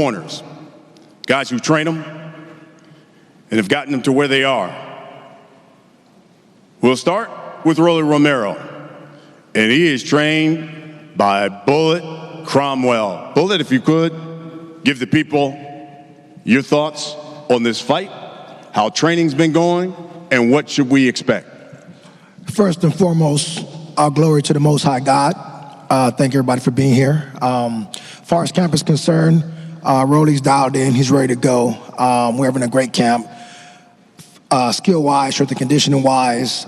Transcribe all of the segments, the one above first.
corners, guys who train them and have gotten them to where they are. We'll start with Romero, and he is trained by Bullet Cromwell. Bullet, if you could, give the people your thoughts on this fight, how training's been going, and what should we expect? First and foremost, all glory to the Most High God. Thank everybody for being here. As far as camp is concerned, Rolly's dialed in. He's ready to go. We're having a great camp. Skill-wise, strength and conditioning-wise,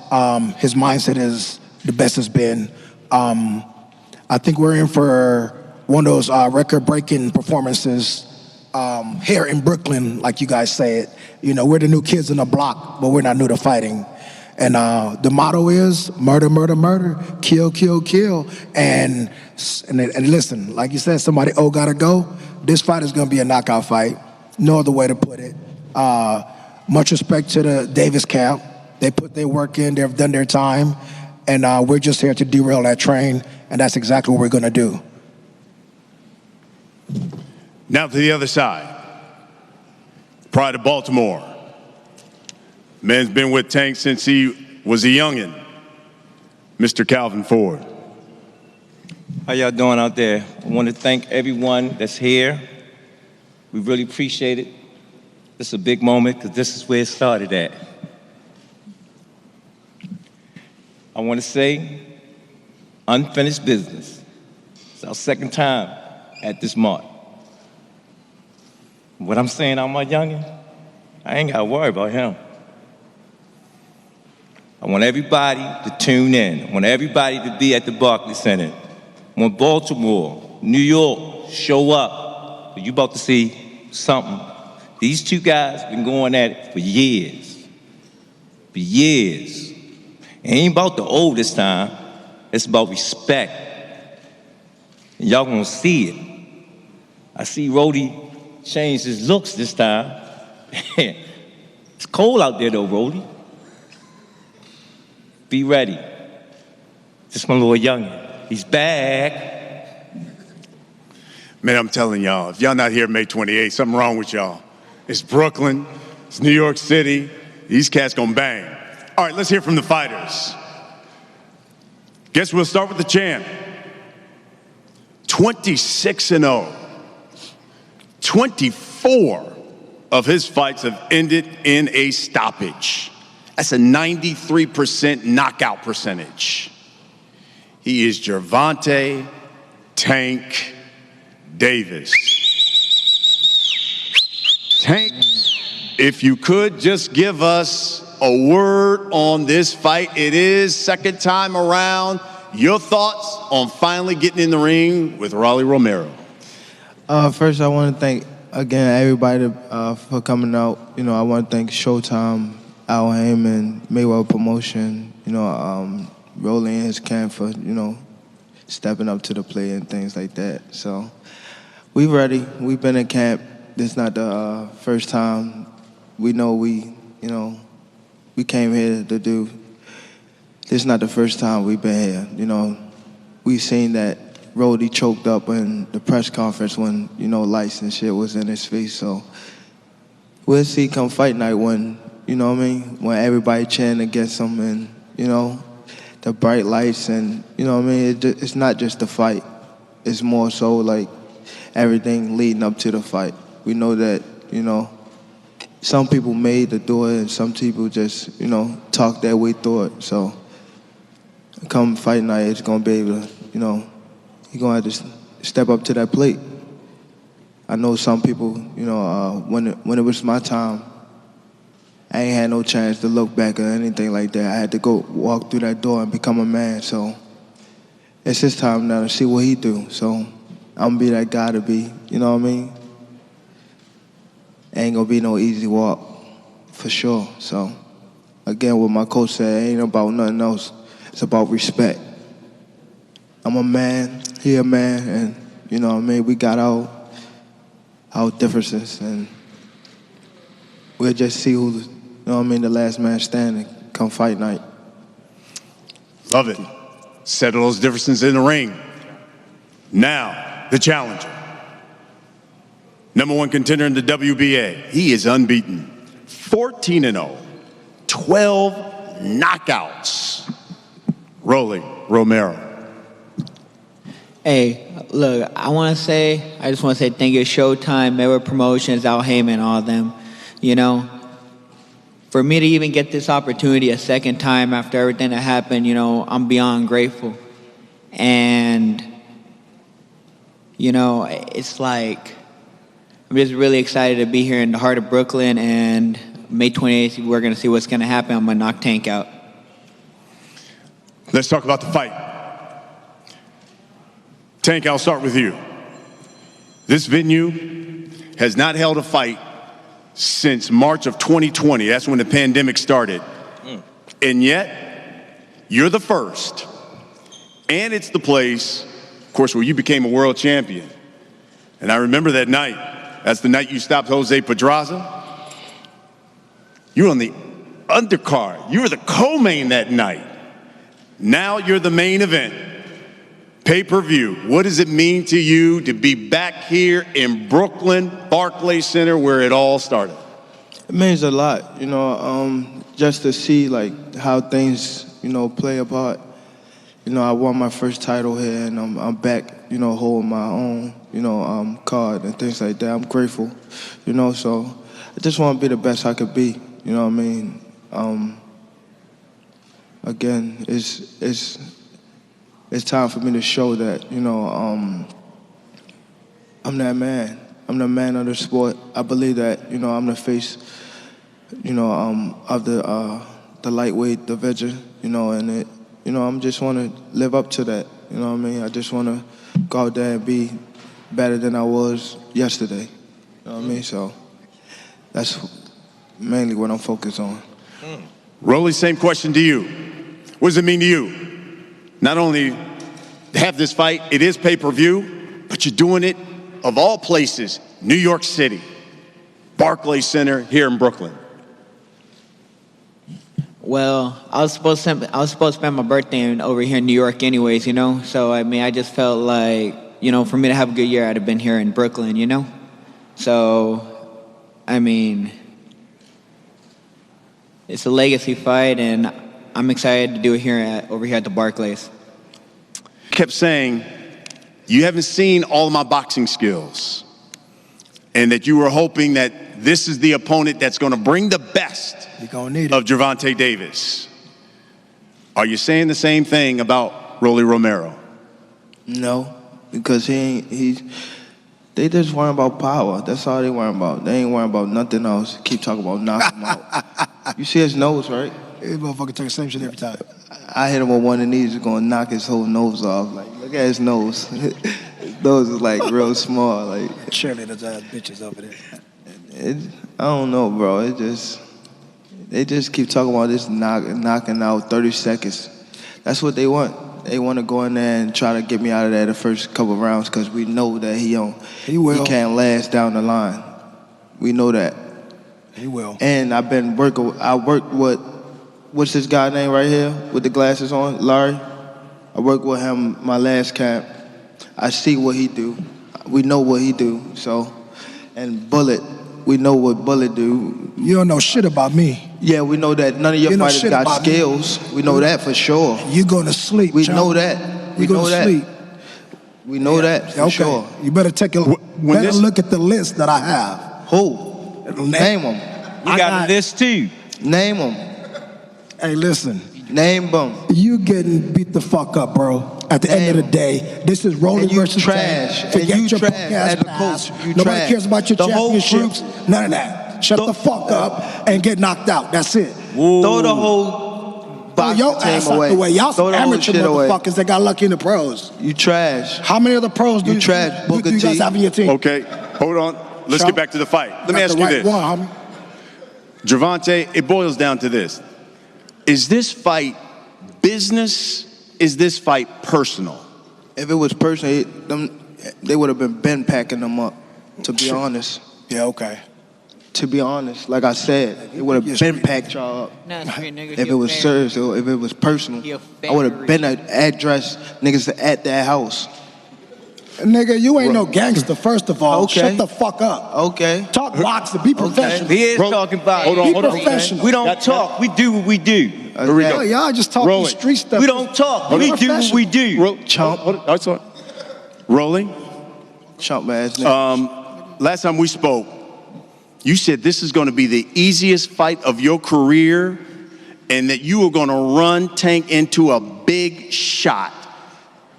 his mindset is the best it's been. I think we're in for one of those record-breaking performances here in Brooklyn, like you guys say it. You know, we're the new kids on the block, but we're not new to fighting. And the motto is murder, murder, murder, kill, kill, kill. And listen, like you said, somebody gotta go. This fight is gonna be a knockout fight. No other way to put it. Much respect to the Davis camp. They put their work in, they've done their time, and we're just here to derail that train, and that's exactly what we're gonna do. Now to the other side. Pride of Baltimore. Man's been with Tank since he was a youngin'. Mr. Calvin Ford. How y'all doing out there? I want to thank everyone that's here. We really appreciate it. This is a big moment because this is where it started at. I want to say, unfinished business. It's our second time at this mark. What I'm saying, I'm my youngin', I ain't got to worry about him. I want everybody to tune in. I want everybody to be at the Barclays Center. I want Baltimore, New York, show up. You about to see something. These two guys been going at it for years. For years. It ain't about the old this time. It's about respect. And y'all gonna see it. I see Rody change his looks this time. It's cold out there though, Rody. Be ready. Just my little youngin'. He's back. Man, I'm telling y'all, if y'all not here May 28th, something wrong with y'all. It's Brooklyn, it's New York City, these cats gonna bang. All right, let's hear from the fighters. Guess we'll start with the champ. 26-0. 24 of his fights have ended in a stoppage. That's a 93% knockout percentage. He is Gervonta Tank Davis. Tank, if you could just give us a word on this fight. It is second time around. Your thoughts on finally getting in the ring with Romero? First, I want to thank, again, everybody for coming out. You know, I want to thank Showtime, Al Heyman, Mayweather Promotion, you know, Rolling in his camp for, you know, stepping up to the plate and things like that. So we ready. We've been in camp. This is not the first time. We know we came here to do. This is not the first time we've been here. You know, we've seen that Rody choked up in the press conference when, you know, lights and shit was in his face. So we'll see come fight night when, you know what I mean, when everybody cheering against him and, you know, the bright lights and, you know what I mean, it's not just the fight. It's more so like everything leading up to the fight. We know that, you know, some people made the door and some people just, you know, talk their way through it. So come fight night, it's going to be able to, you know, you're going to have to step up to that plate. I know some people, you know, when it was my time, I ain't had no chance to look back or anything like that. I had to go walk through that door and become a man. So it's his time now to see what he do. So I'm going to be that guy to be, you know what I mean? Ain't going to be no easy walk, for sure. So again, what my coach said, it ain't about nothing else. It's about respect. I'm a man, he a man, and you know what I mean? We got our differences, and we'll just see who, you know what I mean, the last man standing come fight night. Love it. Settle those differences in the ring. Now, the challenger. Number one contender in the WBA. He is unbeaten. 14-0, 12 knockouts. Romero. Hey, look, I just want to say thank you to Showtime, Mayweather Promotions, Al Heyman, all of them. You know, for me to even get this opportunity a second time after everything that happened, you know, I'm beyond grateful. And, you know, it's like, I'm just really excited to be here in the heart of Brooklyn, and May 28th, we're going to see what's going to happen. I'm going to knock Tank out. Let's talk about the fight. Tank, I'll start with you. This venue has not held a fight since March of 2020. That's when the pandemic started. And yet, you're the first. And it's the place, of course, where you became a world champion. And I remember that night. That's the night you stopped Jose Pedraza. You were on the undercard. You were the co-main that night. Now you're the main event. Pay-per-view. What does it mean to you to be back here in Brooklyn, Barclays Center, where it all started? It means a lot, you know, just to see like how things, you know, play a part. You know, I won my first title here, and I'm back, you know, holding my own, you know, card and things like that. I'm grateful, you know, so I just want to be the best I could be, you know what I mean? Again, it's time for me to show that, you know, I'm that man. I'm the man of the sport. I believe that, you know, I'm the face, you know, of the lightweight division, you know, and it, you know, I'm just want to live up to that, you know what I mean? I just want to go out there and be better than I was yesterday, you know what I mean? So that's mainly what I'm focused on. Rolly, same question to you. What does it mean to you? Not only have this fight, it is pay-per-view, but you're doing it, of all places, New York City, Barclays Center here in Brooklyn. Well, I was supposed to spend my birthday over here in New York anyways, you know? So, I mean, I just felt like, you know, for me to have a good year, I'd have been here in Brooklyn, you know? So, I mean, it's a legacy fight, and I'm excited to do it here over here at the Barclays. Kept saying, you haven't seen all of my boxing skills, and that you were hoping that this is the opponent that's going to bring the best of Gervonta Davis. Are you saying the same thing about Rolly Romero? No, because they just worry about power. That's all they worry about. They ain't worrying about nothing else. Keep talking about knock him out. You see his nose, right? This motherfucker take the same shit every time. I hit him with one of these, it's gonna knock his whole nose off. Like, look at his nose. His nose is like real small. Like, cheerleaders ass bitches over there. I don't know, bro. They just keep talking about this knocking out 30 seconds. That's what they want. They want to go in there and try to get me out of there the first couple rounds because we know that he can't last down the line. We know that. He will. And I worked with, what's this guy name right here with the glasses on? Larry. I worked with him my last camp. I see what he do. We know what he do. So, and Bullet, we know what Bullet do. You don't know shit about me. Yeah, we know that none of your fighters got skills. We know that for sure. You going to sleep, We know that. You going to sleep. We know that for sure. You better take a look at the list that I have. Who? Name them. We got a list too. Name them. Hey, listen. Name them. You getting beat the fuck up, bro. At the end of the day, this is Rolling versus trash. Tank. Forget your trash as a coach. Nobody cares about your championships. Group. None of that. Shut the fuck up and get knocked out. That's it. Throw the whole boxing your ass team out away. the way. Y'all some amateur motherfuckers away. that got lucky in the pros. You trash. How many other pros do you guys have in your team? Okay, hold on. Let's get back to the fight. Let me ask you this. One, Gervonta, it boils down to this. Is this fight business? Is this fight personal? If it was personal, they would have been packing them up, to be honest. Yeah, okay. To be honest, like I said, it would have been packed y'all up. If it was serious, if it was personal, I would have been addressed niggas at that house. Nigga, you ain't no gangster, first of all. Okay. Shut the fuck up. Okay. Talk boxing, be professional. He is talking about Hold on, Be hold on. professional. We don't talk. We do what we do. Here we go. Y'all just talking Rolling. street stuff. We don't talk. Be We do what professional. we do. Chump. That's all. Rolling. Chump ass nigga. Last time we spoke, you said this is going to be the easiest fight of your career and that you are going to run Tank into a big shot.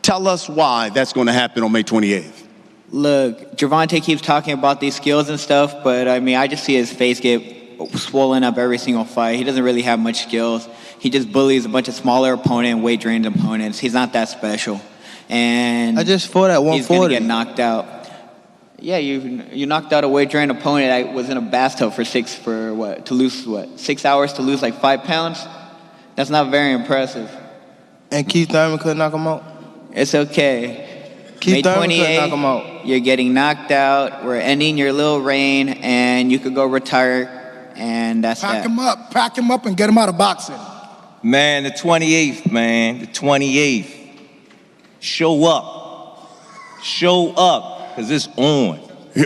Tell us why that's going to happen on May 28th. Look, Gervonta keeps talking about these skills and stuff, but I mean, I just see his face get swollen up every single fight. He doesn't really have much skills. He just bullies a bunch of smaller opponent, weight-drained opponents. He's not that special. And I just fought at he's going 140. to get knocked out. Yeah, you knocked out a weight-drained opponent. I was in a bathtub for 6 hours to lose like 5 pounds? That's not very impressive. And Keith Thurman couldn't knock him out. It's okay. Keith May Thurman couldn't 28th, knock him out. you're getting knocked out. We're ending your little reign, and you could go retire, and that's Pack that. pack him up and get him out of boxing. Man, the 28th, man. The 28th. Show up. Show up, because it's on.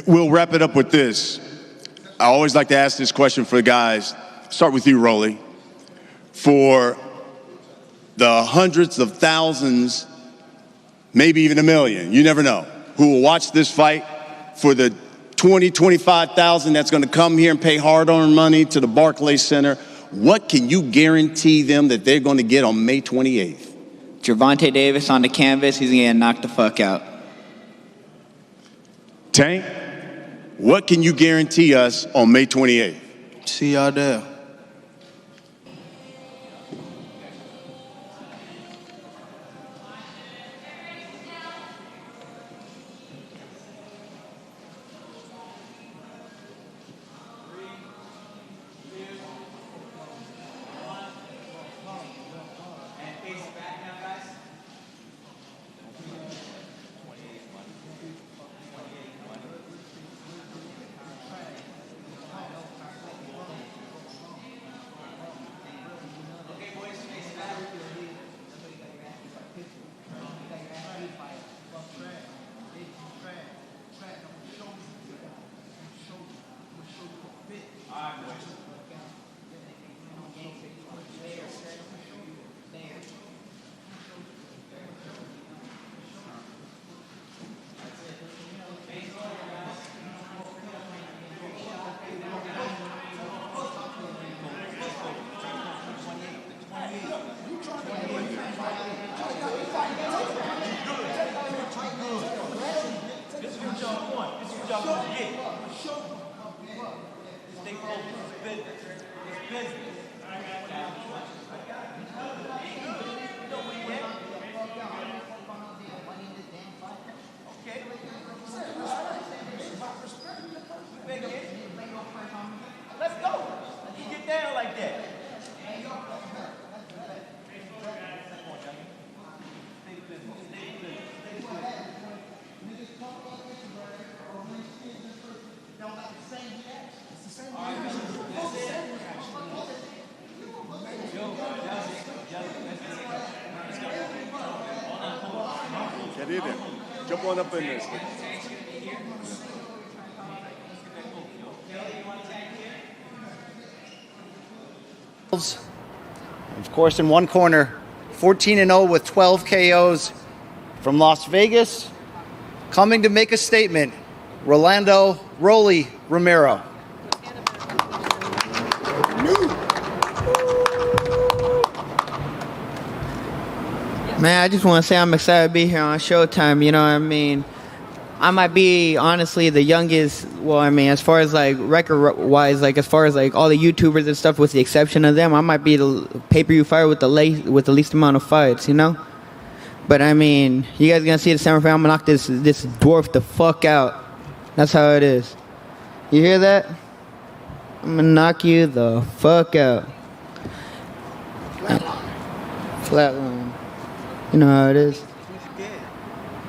We'll wrap it up with this. I always like to ask this question for the guys. Start with you, Rolly. For the hundreds of thousands, maybe even a million, you never know, who will watch this fight, for the 20, 25,000 that's going to come here and pay hard-earned money to the Barclays Center, what can you guarantee them that they're going to get on May 28th? Gervonta Davis on the canvas, he's going to get knocked the fuck out. Tank, what can you guarantee us on May 28th? See y'all there. Get in there. Jump on up in this. Of course, in one corner, 14-0 with 12 KOs from Las Vegas, coming to make a statement, Rolando "Rolly" Romero. Man, I just want to say I'm excited to be here on Showtime, you know what I mean? I might be, honestly, the youngest, well, I mean, as far as, like, record-wise, like, as far as, like, all the YouTubers and stuff, with the exception of them, I might be the pay-per-view fighter with the least amount of fights, you know? But, I mean, you guys gonna see the semifinal, I'm gonna knock this dwarf the fuck out. That's how it is. You hear that? I'm gonna knock you the fuck out. Flatline. You know how it is.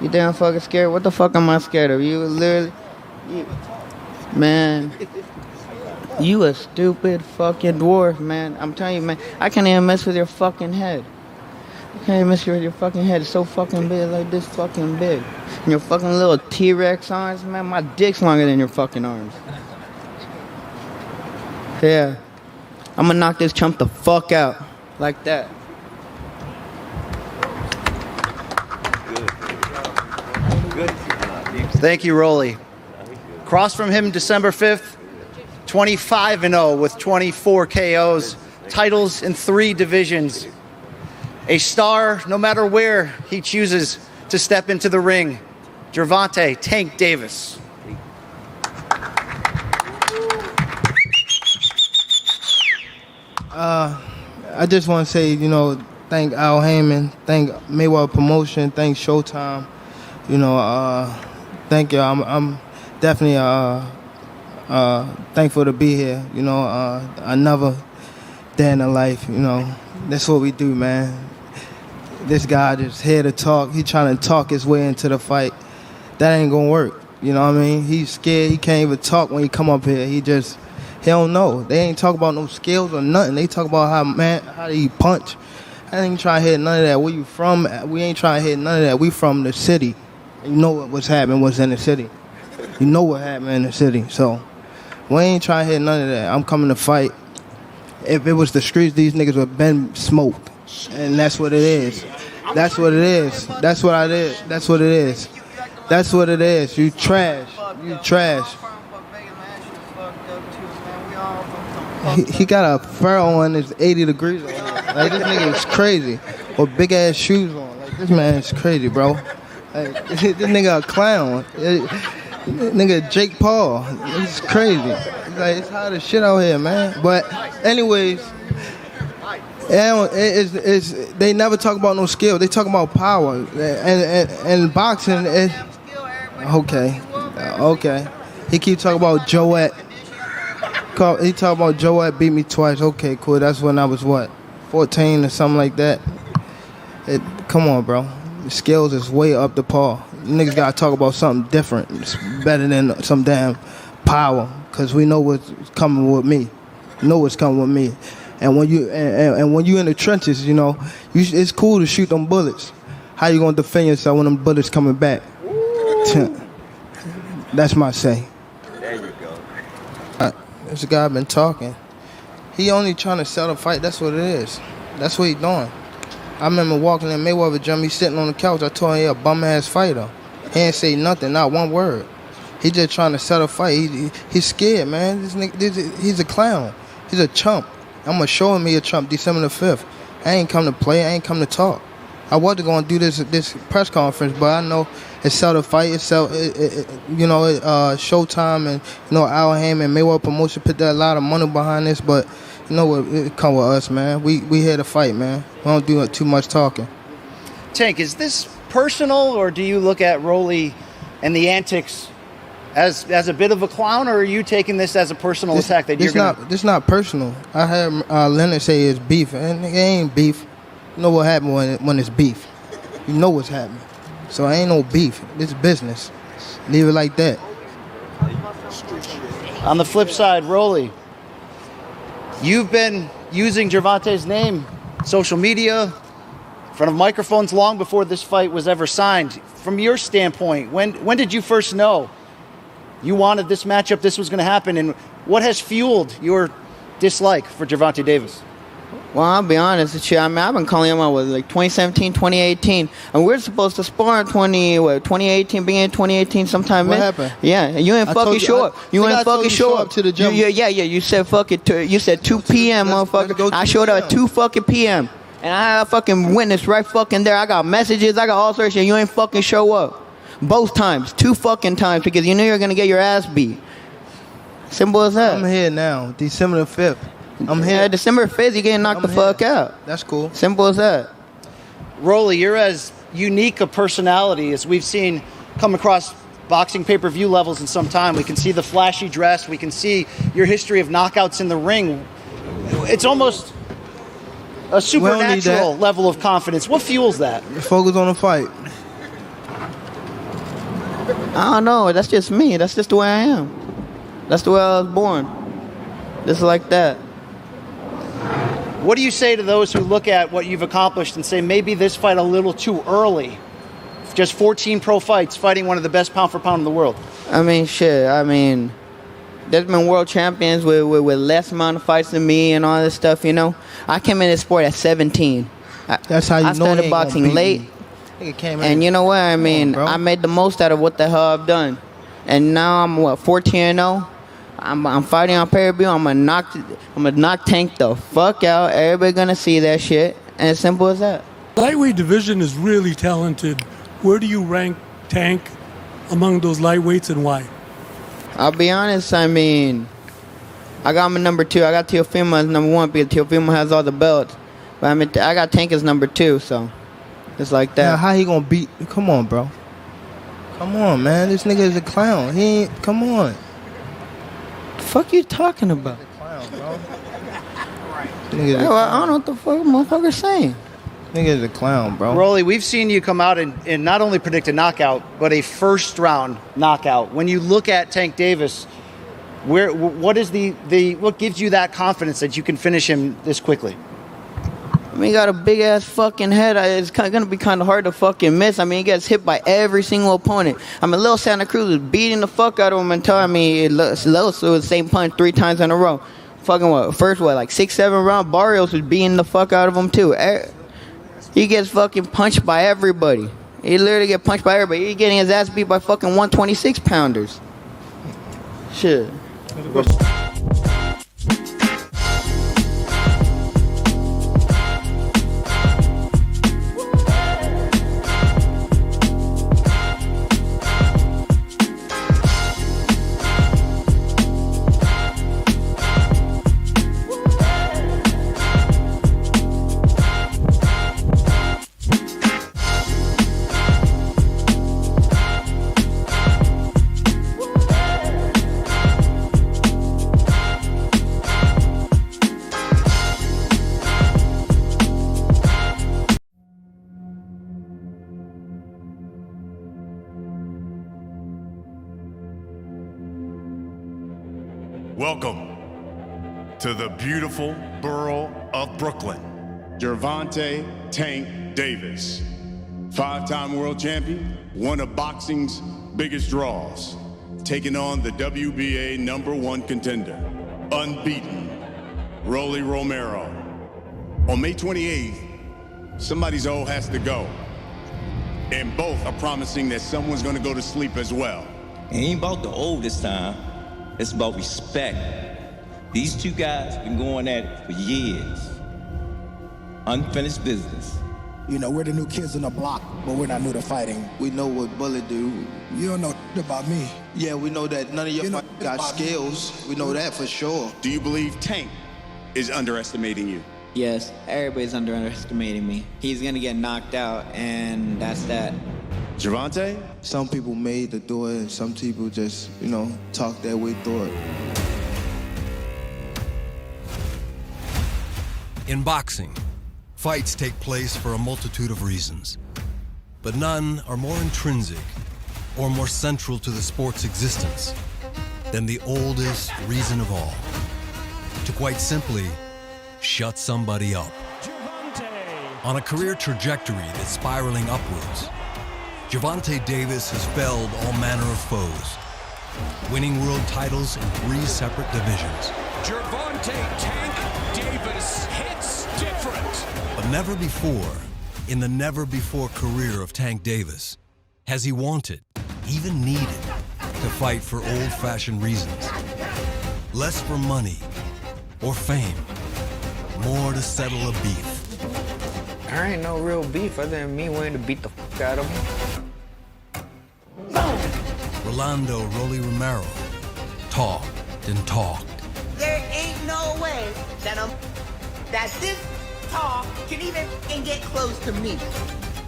You damn fucking scared? What the fuck am I scared of? You literally... Man. You a stupid fucking dwarf, man. I'm telling you, man. I can't even mess with your fucking head. Hey, mister, your fucking head is so fucking big, like this fucking big. And your fucking little T-Rex arms, man, my dick's longer than your fucking arms. Yeah. I'm gonna knock this chump the fuck out. Like that. Thank you, Rolly. Across from him, December 5th, 25-0 with 24 KOs, titles in 3 divisions. A star, no matter where he chooses to step into the ring, Gervonta Tank Davis. I just want to say, thank Al Heyman, thank Mayweather Promotion, thank Showtime. Thank you. I'm definitely thankful to be here. Another day in the life. That's what we do, man. This guy just here to talk. He trying to talk his way into the fight. That ain't gonna work. You know what I mean? He's scared. He can't even talk when he come up here. He don't know. They ain't talk about no skills or nothing. They talk about how he punch. I ain't trying to hit none of that. Where you from? We ain't trying to hit none of that. We from the city. You know what's happening, what's in the city. You know what happened in the city. So we ain't trying to hit none of that. I'm coming to fight. If it was the streets, these niggas would have been smoked. And that's what it is. That's what it is. That's what I did. That's what it is. That's what it is. You trash. You trash. He got a fur on. It's 80 degrees on. Like, this nigga is crazy. With big ass shoes on. Like, this man is crazy, bro. Like, this nigga a clown. Nigga Jake Paul. It's crazy. It's hot as shit out here, man. But anyways, they never talk about no skill. They talk about power. And boxing, okay. He keep talking about Joette. He talk about Joette beat me twice. Okay, cool. That's when I was 14 or something like that. Come on, bro. The skills is way up the par. Niggas gotta talk about something different. It's better than some damn power. Cause we know what's coming with me. Know what's coming with me. And when you when you in the trenches, it's cool to shoot them bullets. How you gonna defend yourself when them bullets coming back? That's my say. There you go. This guy been talking. He only trying to sell the fight. That's what it is. That's what he doing. I remember walking in Mayweather gym. He sitting on the couch. I told him he a bum ass fighter. He ain't say nothing, not one word. He just trying to sell a fight. He's scared, man. This nigga, he's a clown. He's a chump. I'm gonna show him he a chump December the 5th. I ain't come to play. I ain't come to talk. I wasn't gonna do this press conference, but I know it's sell the fight. It's sell, Showtime and Al Heyman, Mayweather Promotion put a lot of money behind this, but you know what? It come with us, man. We here to fight, man. We don't do too much talking. Tank, is this personal, or do you look at Rolly and the antics as a bit of a clown, or are you taking this as a personal attack that you're gonna? This not personal. I heard Leonard say it's beef, and it ain't beef. You know what happened when it's beef. You know what's happening. So it ain't no beef. It's business. Leave it like that. On the flip side, Rolly, you've been using Gervonta's name, social media, in front of microphones long before this fight was ever signed. From your standpoint, when did you first know you wanted this matchup, this was going to happen, and what has fueled your dislike for Gervonta Davis? Well, I'll be honest with you. I mean, I've been calling him out with 2017, 2018, and we're supposed to spar in 2018, beginning of 2018, sometime. What happened? Yeah, you ain't fucking show up. You ain't fucking show up to the gym. Yeah. You said fuck it. You said 2 p.m., motherfucker. I showed up at 2 fucking p.m. and I had a fucking witness right fucking there. I got messages. I got all sorts of shit. You ain't fucking show up. Both times, 2 fucking times, because you knew you were gonna get your ass beat. Simple as that. I'm here now, December the 5th. I'm here. Yeah, December 5th, you getting knocked the fuck out. That's cool. Simple as that. Rolly, you're as unique a personality as we've seen come across boxing pay-per-view levels in some time. We can see the flashy dress. We can see your history of knockouts in the ring. It's almost a supernatural level of confidence. What fuels that? Focus on the fight. I don't know. That's just me. That's just the way I am. That's the way I was born. Just like that. What do you say to those who look at what you've accomplished and say maybe this fight a little too early? Just 14 pro fights, fighting one of the best pound for pound in the world. I mean, shit. I mean, there's been world champions with less amount of fights than me and all this stuff, you know. I came in this sport at 17. That's how you I know started boxing late. And you know what? I mean, I made the most out of what the hell I've done. And now I'm, 14-0? I'm fighting on pay-per-view. I'm gonna knock Tank the fuck out. Everybody gonna see that shit. And it's simple as that. Lightweight division is really talented. Where do you rank Tank among those lightweights and why? I'll be honest, I mean, I got him at number 2. I got Teofimo as number 1 because Teofimo has all the belts. But I mean, I got Tank as number 2, so it's like that. Now, how he gonna beat? Come on, bro. Come on, man. This nigga is a clown. He ain't. Come on. The fuck you talking about? Clown, bro. I don't know what the fuck motherfucker's saying. Nigga is a clown, bro. Rolly, we've seen you come out and not only predict a knockout, but a first round knockout. When you look at Tank Davis, what gives you that confidence that you can finish him this quickly? I mean, he got a big ass fucking head. It's gonna be kind of hard to fucking miss. I mean, he gets hit by every single opponent. I mean, Lil Santa Cruz was beating the fuck out of him until, I mean, Lil was the same punch 3 times in a row. Fucking like 6-7 round. Barrios was beating the fuck out of him too. He gets fucking punched by everybody. He literally get punched by everybody. He's getting his ass beat by fucking 126 pounders. Shit. Welcome to the beautiful borough of Brooklyn. Gervonta Tank Davis, 5-time world champion, one of boxing's biggest draws, taking on the WBA #1 contender, unbeaten, Rolly Romero. On May 28th, somebody's old has to go. And both are promising that someone's gonna go to sleep as well. It ain't about the old this time. It's about respect. These two guys been going at it for years. Unfinished business. You know, we're the new kids on the block, but we're not new to fighting. We know what Bullet do. You don't know about me. Yeah, we know that none of your know got about me. skills. We know that for sure. Do you believe Tank is underestimating you? Yes, everybody's underestimating me. He's gonna get knocked out, and that's that. Gervonta? Some people made to do it, and some people just, talk their way through it. In boxing, fights take place for a multitude of reasons, but none are more intrinsic or more central to the sport's existence than the oldest reason of all, to quite simply shut somebody up. On a career trajectory that's spiraling upwards, Gervonta Davis has felled all manner of foes, winning world titles in 3 separate divisions. Gervonta Tank Davis hits different. But never before, in the never-before career of Tank Davis, has he wanted, even needed, to fight for old-fashioned reasons. Less for money or fame, more to settle a beef. There ain't no real beef other than me wanting to beat the fuck out of him. Rolando Romero talked and talked. There ain't no way that this talk can even get close to me.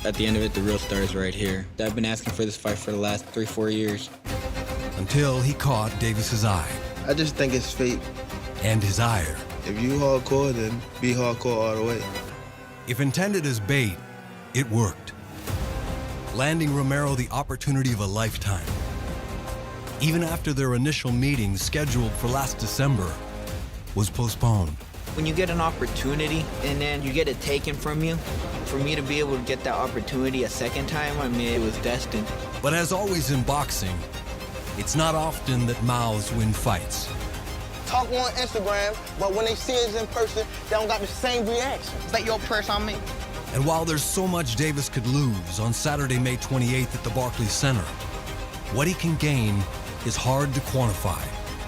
At the end of it, the real star is right here. I've been asking for this fight for the last 3-4 years. Until he caught Davis's eye. I just think it's fate. And his ire. If you hardcore, then be hardcore all the way. If intended as bait, it worked, landing Romero the opportunity of a lifetime. Even after their initial meeting, scheduled for last December, was postponed. When you get an opportunity and then you get it taken from you, for me to be able to get that opportunity a second time, I mean, it was destined. But as always in boxing, it's not often that mouths win fights. Talk on Instagram, but when they see us in person, they don't got the same reaction. Bet your purse on me. And while there's so much Davis could lose on Saturday, May 28th at the Barclays Center, what he can gain is hard to quantify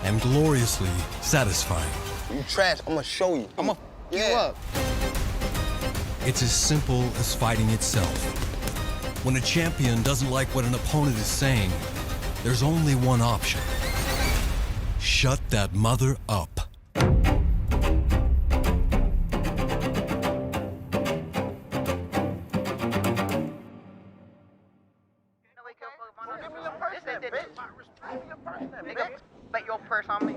and gloriously satisfying. You trash, I'm gonna show you. I'm gonna you up. It's as simple as fighting itself. When a champion doesn't like what an opponent is saying, there's only one option. Shut that mother up. Bet your purse on me.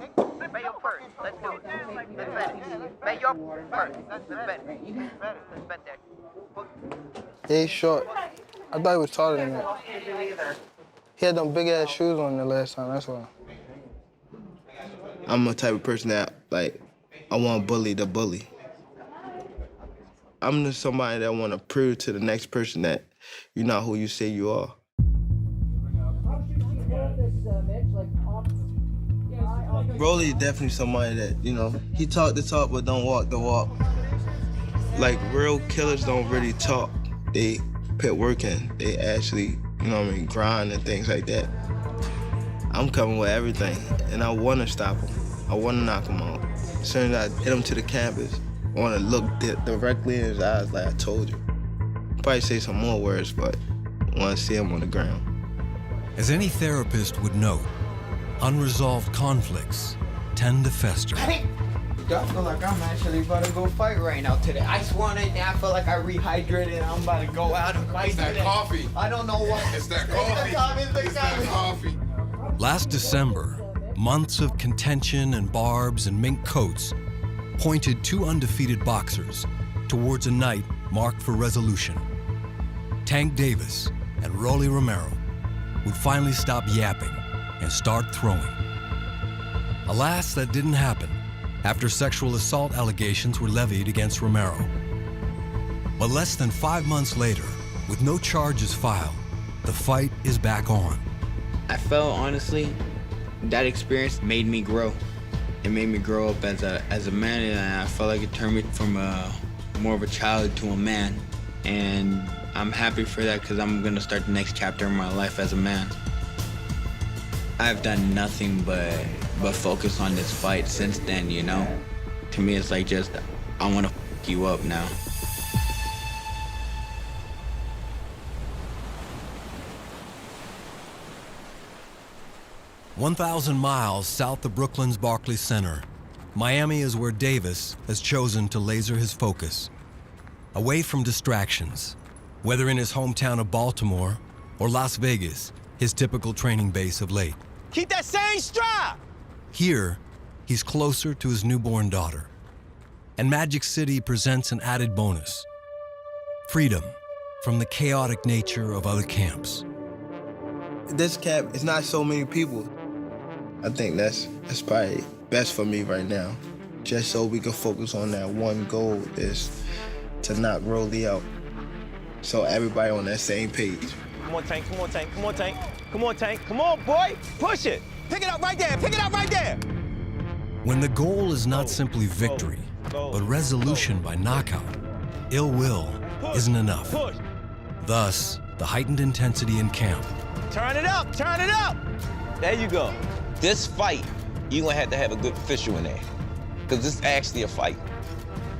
Bet your purse. Let's do it. Let's bet it. Bet your purse. Let's bet it. Let's bet that. Yeah, he's short. I thought he was taller than that. He had them big ass shoes on the last time, that's why. I'm a type of person that, like, I want to bully the bully. I'm just somebody that want to prove to the next person that you're not who you say you are. Broly is definitely somebody that, you know, he talk the talk but don't walk the walk. Like, real killers don't really talk. They put work in. They actually, you know what I mean, grind and things like that. I'm coming with everything, and I want to stop him. I want to knock him out. As soon as I hit him to the canvas, I want to look directly in his eyes like I told you. Probably say some more words, but I want to see him on the ground. As any therapist would note, unresolved conflicts tend to fester. I feel like I'm actually about to go fight right now today. I sworn it, I feel like I rehydrated. I'm about to go out and fight today. It's that coffee. I don't know what. It's that coffee. It's that coffee. Last December, months of contention and barbs and mink coats pointed two undefeated boxers towards a night marked for resolution. Tank Davis and Rolly Romero would finally stop yapping and start throwing. Alas, that didn't happen after sexual assault allegations were levied against Romero. But less than 5 months later, with no charges filed, the fight is back on. I felt, honestly, that experience made me grow. It made me grow up as a man, and I felt like it turned me from more of a child to a man. And I'm happy for that because I'm gonna start the next chapter in my life as a man. I've done nothing but focus on this fight since then, you know? To me, it's like just, I wanna f you up now. "1,000 miles south of Brooklyn's Barclays Center, Miami is where Davis has chosen to laser his focus. Away from distractions, whether in his hometown of Baltimore or Las Vegas, his typical training base of late. Keep that same stride! Here, he's closer to his newborn daughter. And Magic City presents an added bonus: freedom from the chaotic nature of other camps. This camp is not so many people. I think that's probably best for me right now. Just so we can focus on that one goal, is to knock Rolly out. So everybody on that same page. Come on, Tank, come on, Tank, come on, Tank. Come on, Tank, come on, boy! Push it! Pick it up right there, pick it up right there! When the goal is not simply victory, but resolution by knockout, ill will isn't enough. Thus, the heightened intensity in camp. Turn it up, turn it up! There you go. This fight, you're gonna have to have a good official in there. Because this is actually a fight.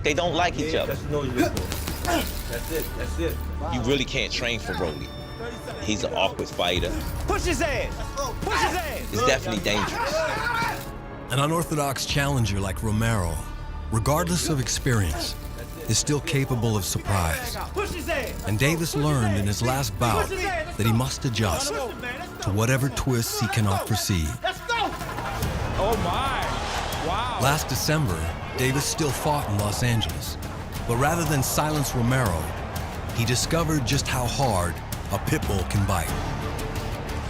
They don't like each other. That's it, that's it. You really can't train for Rolly. He's an awkward fighter. Push his ass! Push his ass! It's definitely dangerous. An unorthodox challenger like Romero, regardless of experience, is still capable of surprise. And Davis learned in his last bout that he must adjust to whatever twists he cannot foresee. Oh my! Wow! Last December, Davis still fought in Los Angeles, but rather than silence Romero, he discovered just how hard a pit bull can bite.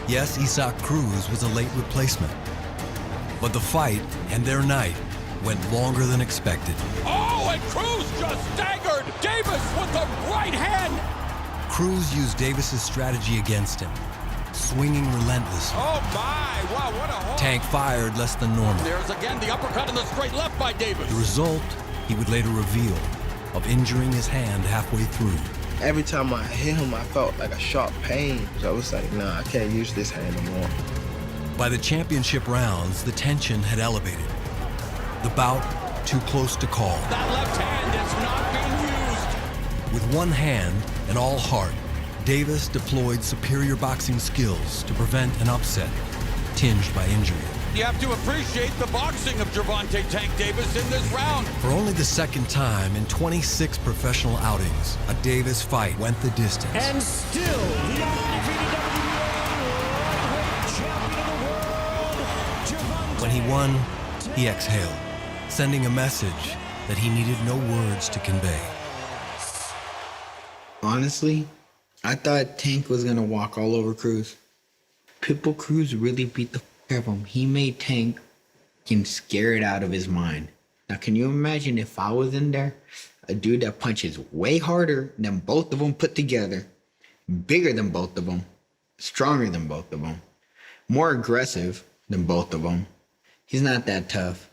Yes, Isaac Cruz was a late replacement, but the fight and their night went longer than expected. Oh, and Cruz just staggered Davis with the right hand. Cruz used Davis's strategy against him, swinging relentlessly. Oh my, wow, what a hold. Tank fired less than normal. There's again the uppercut and the straight left by Davis. The result, he would later reveal, of injuring his hand halfway through. Every time I hit him, I felt like a sharp pain. So I was like, nah, I can't use this hand anymore. By the championship rounds, the tension had elevated. The bout too close to call. That left hand is not being used. With one hand and all heart, Davis deployed superior boxing skills to prevent an upset tinged by injury. You have to appreciate the boxing of Gervonta Tank Davis in this round. For only the second time in 26 professional outings, a Davis fight went the distance. And still, the undefeated WBA champion of the world, Gervonta. When he won, he exhaled, sending a message that he needed no words to convey. Honestly, I thought Tank was gonna walk all over Cruz. Pitbull Cruz really beat the f out of him. He made Tank scared out of his mind. Now, can you imagine if I was in there? A dude that punches way harder than both of them put together, bigger than both of them, stronger than both of them, more aggressive than both of them. He's not that tough.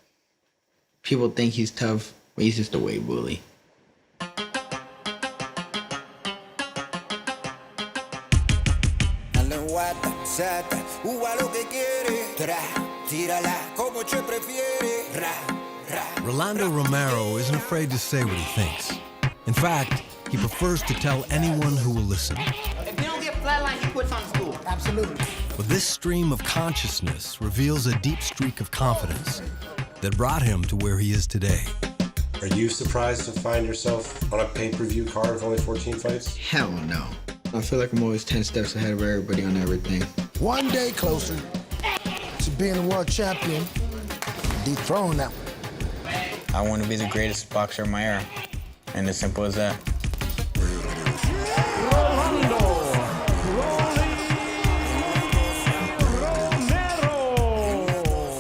People think he's tough, but he's just a weight bully. Rolando Romero isn't afraid to say what he thinks. In fact, he prefers to tell anyone who will listen. If you don't get flatline, he quits on school. Absolutely. But this stream of consciousness reveals a deep streak of confidence that brought him to where he is today. Are you surprised to find yourself on a pay-per-view card with only 14 fights? Hell no. I feel like I'm always 10 steps ahead of everybody on everything. One day closer to being a world champion, dethrone that. I want to be the greatest boxer of my era. And as simple as that.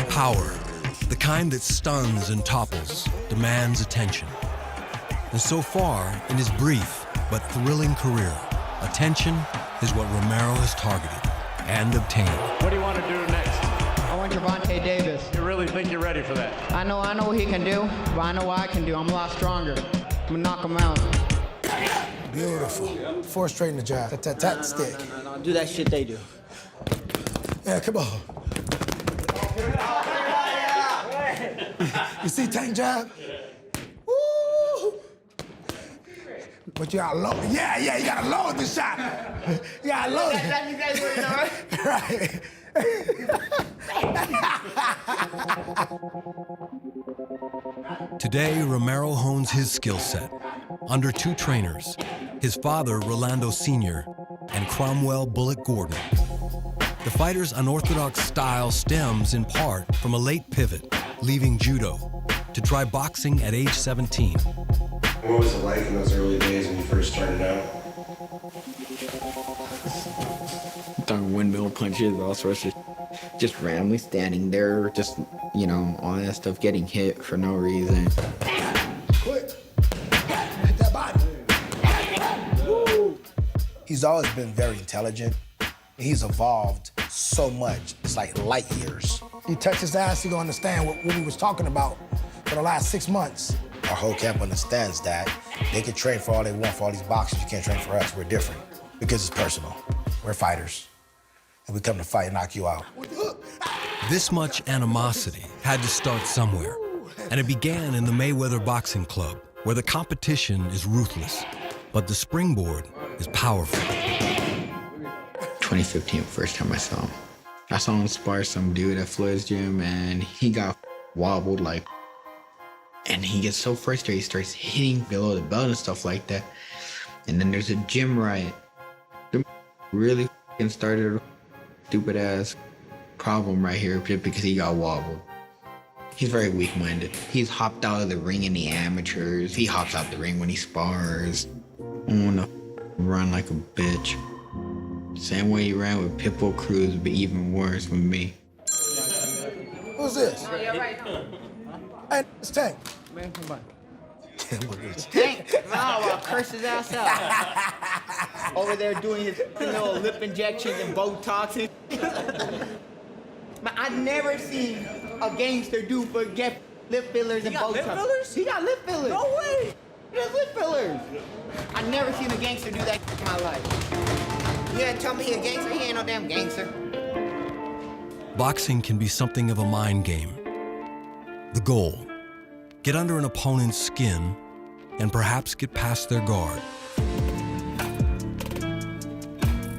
Power, the kind that stuns and topples, demands attention. And so far, in his brief but thrilling career, attention is what Romero has targeted and obtained. What do you want to do next? I want Gervonta Davis. You really think you're ready for that? I know what he can do, but I know what I can do. I'm a lot stronger. I'm gonna knock him out. Beautiful. 4 straight in the jab. That stick. No. Do that shit they do. Yeah, come on. You see Tank jab? Woo! But you gotta load. Yeah, you gotta load the shot. You gotta load it. That's exactly what you know, right? Right. Today, Romero hones his skill set under 2 trainers, his father, Rolando Sr., and Cromwell Bullet Gordon. The fighter's unorthodox style stems in part from a late pivot, leaving judo, to try boxing at age 17. What was it like in those early days when you first started out? Throwing windmill punches, all sorts of just randomly standing there, just, all that stuff, getting hit for no reason. Quick. Hit that body. Woo. He's always been very intelligent. He's evolved so much. It's like light years. You touch his ass, you're gonna understand what we was talking about for the last 6 months. Our whole camp understands that they can train for all they want for all these boxers. You can't train for us. We're different because it's personal. We're fighters. And we come to fight and knock you out. This much animosity had to start somewhere, and it began in the Mayweather Boxing Club, where the competition is ruthless, but the springboard is powerful. 2015, first time I saw him. I saw him spar some dude at Floyd's gym, and he got wobbled and he gets so frustrated, he starts hitting below the belt and stuff like that. And then there's a gym riot. The really started a stupid ass problem right here just because he got wobbled. He's very weak-minded. He's hopped out of the ring in the amateurs. He hops out the ring when he spars. I wanna run like a bitch. Same way he ran with Pitbull Cruz, but even worse with me. Who's this? Hey, it's Tank. Man, come on. Tank, no, curse his ass out. Over there doing his little lip injections and Botox. Man, I've never seen a gangster do get lip fillers and Botox. Lip fillers? He got lip fillers. No way. He has lip fillers. I've never seen a gangster do that in my life. You gonna tell me he a gangster? He ain't no damn gangster. Boxing can be something of a mind game. The goal, get under an opponent's skin and perhaps get past their guard.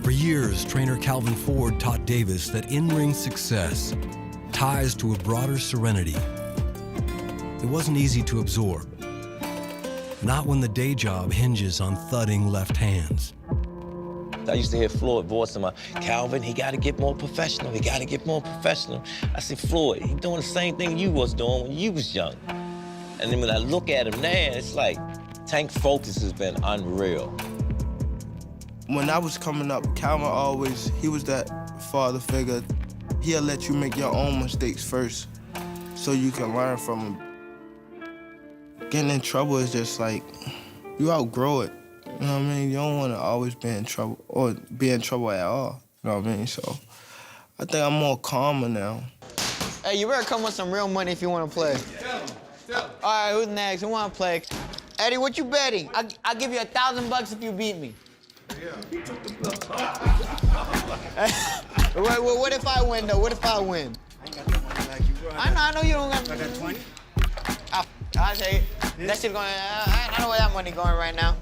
For years, trainer Calvin Ford taught Davis that in-ring success ties to a broader serenity. It wasn't easy to absorb, not when the day job hinges on thudding left hands. I used to hear Floyd voicing my, Calvin, he got to get more professional. He got to get more professional. I said, Floyd, he doing the same thing you was doing when you was young. And then when I look at him now, it's like Tank's focus has been unreal. When I was coming up, Calvin he was that father figure. He'll let you make your own mistakes first so you can learn from them. Getting in trouble is just like, you outgrow it. You know what I mean? You don't want to always be in trouble or be in trouble at all. You know what I mean? So I think I'm more calmer now. Hey, you better come with some real money if you want to play. All right, who's next? Who want to play? Eddie, what you betting? I'll give you $1,000 if you beat me. What if I win, though? What if I win? I ain't got the money like you, bro. I know you don't got. I got 20. I'll tell you. That shit going. I know where that money going right now.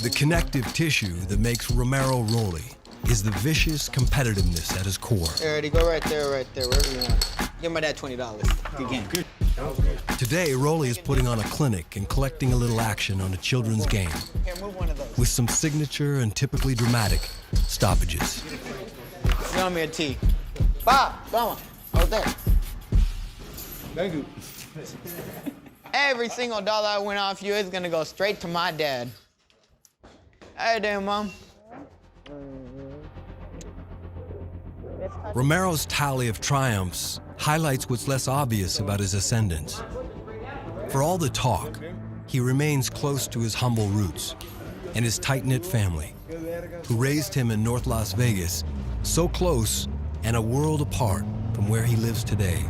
The connective tissue that makes Romero Rolly is the vicious competitiveness at his core. Hey, Eddie, go right there, wherever you want. Give my dad $20. Good game. Good. Today, Rolly is putting on a clinic and collecting a little action on a children's game Here, move one of those. with some signature and typically dramatic stoppages. Give me a T. Bob, come on. Hold that. Thank you. Every single dollar I win off you is gonna go straight to my dad. Hey, damn, Mom. Romero's tally of triumphs highlights what's less obvious about his ascendance. For all the talk, he remains close to his humble roots and his tight-knit family, who raised him in North Las Vegas, so close and a world apart from where he lives today.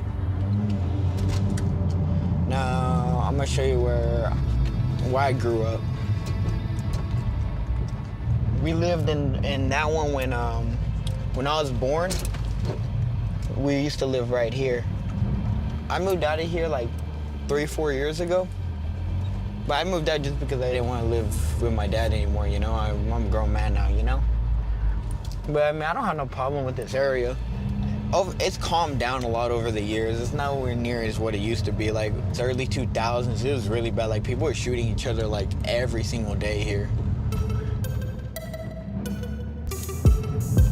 Now, I'm gonna show you where I grew up. We lived in that one when I was born. We used to live right here. I moved out of here like 3-4 years ago. But I moved out just because I didn't want to live with my dad anymore, you know? I'm a grown man now, you know? But I mean, I don't have no problem with this area. It's calmed down a lot over the years. It's nowhere near as what it used to be. Like, it's early 2000s, it was really bad. Like, people were shooting each other like every single day here.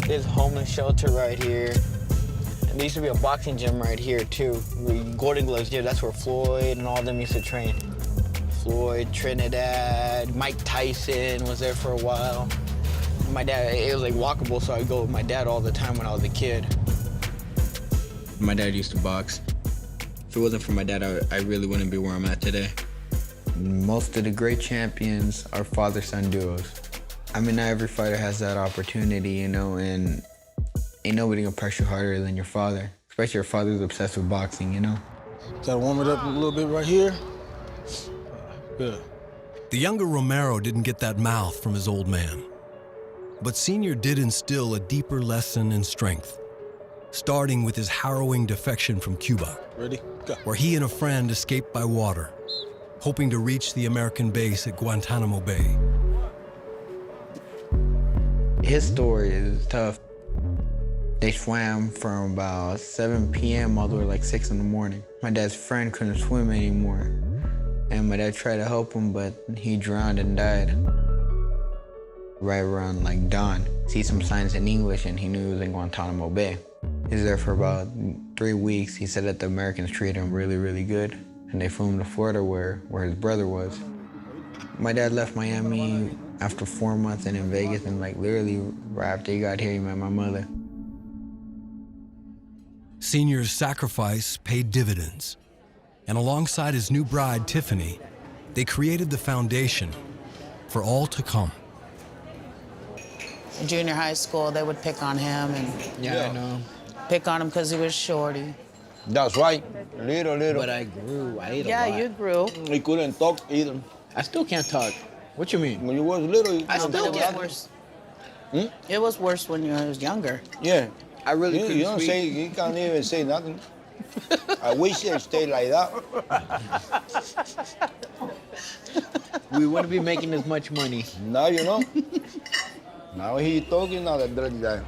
There's a homeless shelter right here. And there used to be a boxing gym right here too. Golden Gloves Gym, that's where Floyd and all them used to train. Floyd, Trinidad, Mike Tyson was there for a while. My dad, it was like walkable, so I'd go with my dad all the time when I was a kid. My dad used to box. If it wasn't for my dad, I really wouldn't be where I'm at today. Most of the great champions are father-son duos. I mean, not every fighter has that opportunity, you know, and ain't nobody gonna press you harder than your father, especially your father who's obsessed with boxing, you know? Gotta warm it up a little bit right here. Good. The younger Romero didn't get that mouth from his old man. But Senior did instill a deeper lesson in strength, starting with his harrowing defection from Cuba. Ready? Go. Where he and a friend escaped by water, hoping to reach the American base at Guantanamo Bay. His story is tough. They swam from about 7 p.m. all the way to like 6 in the morning. My dad's friend couldn't swim anymore. And my dad tried to help him, but he drowned and died. Right around like dawn, see some signs in English and he knew he was in Guantanamo Bay. He was there for about 3 weeks. He said that the Americans treated him really, really good. And they flew him to Florida where his brother was. My dad left Miami after 4 months and in Vegas, and like literally right after he got here, he met my mother. Senior's sacrifice paid dividends. And alongside his new bride, Tiffany, they created the foundation for all to come. In junior high school, they would pick on him and I know. pick on him because he was shorty. That's right. Little. But I grew. I ate a Yeah, lot. you grew. He couldn't talk either. I still can't talk. What you mean? When you was little, I still It was can't. worse. It was worse when you was younger. Yeah. I really couldn't You don't speak. say, you can't even say nothing. I wish it stayed like that. We wouldn't be making as much money. Now you know. Now he talking, now that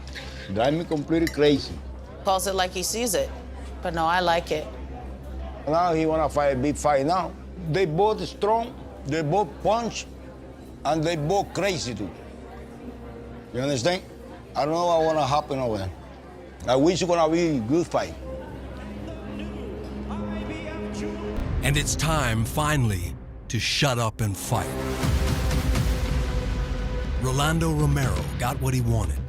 drive me completely crazy. Calls it like he sees it. But no, I like it. Now he wanna fight a big fight now. They both strong, they both punch, and they both crazy too. You understand? I don't know what wanna happen over there. I wish it's gonna be a good fight. And it's time, finally, to shut up and fight. Rolando Romero got what he wanted,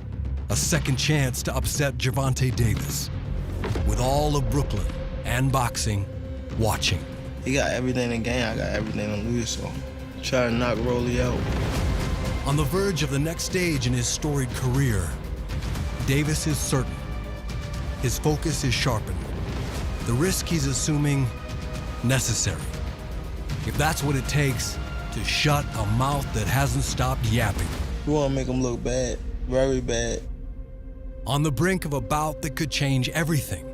a second chance to upset Gervonta Davis, with all of Brooklyn and boxing watching. He got everything to gain, I got everything to lose, so try to knock Rolly out. On the verge of the next stage in his storied career, Davis is certain. His focus is sharpened. The risk he's assuming, necessary. If that's what it takes to shut a mouth that hasn't stopped yapping. You want to make him look bad, very bad. On the brink of a bout that could change everything,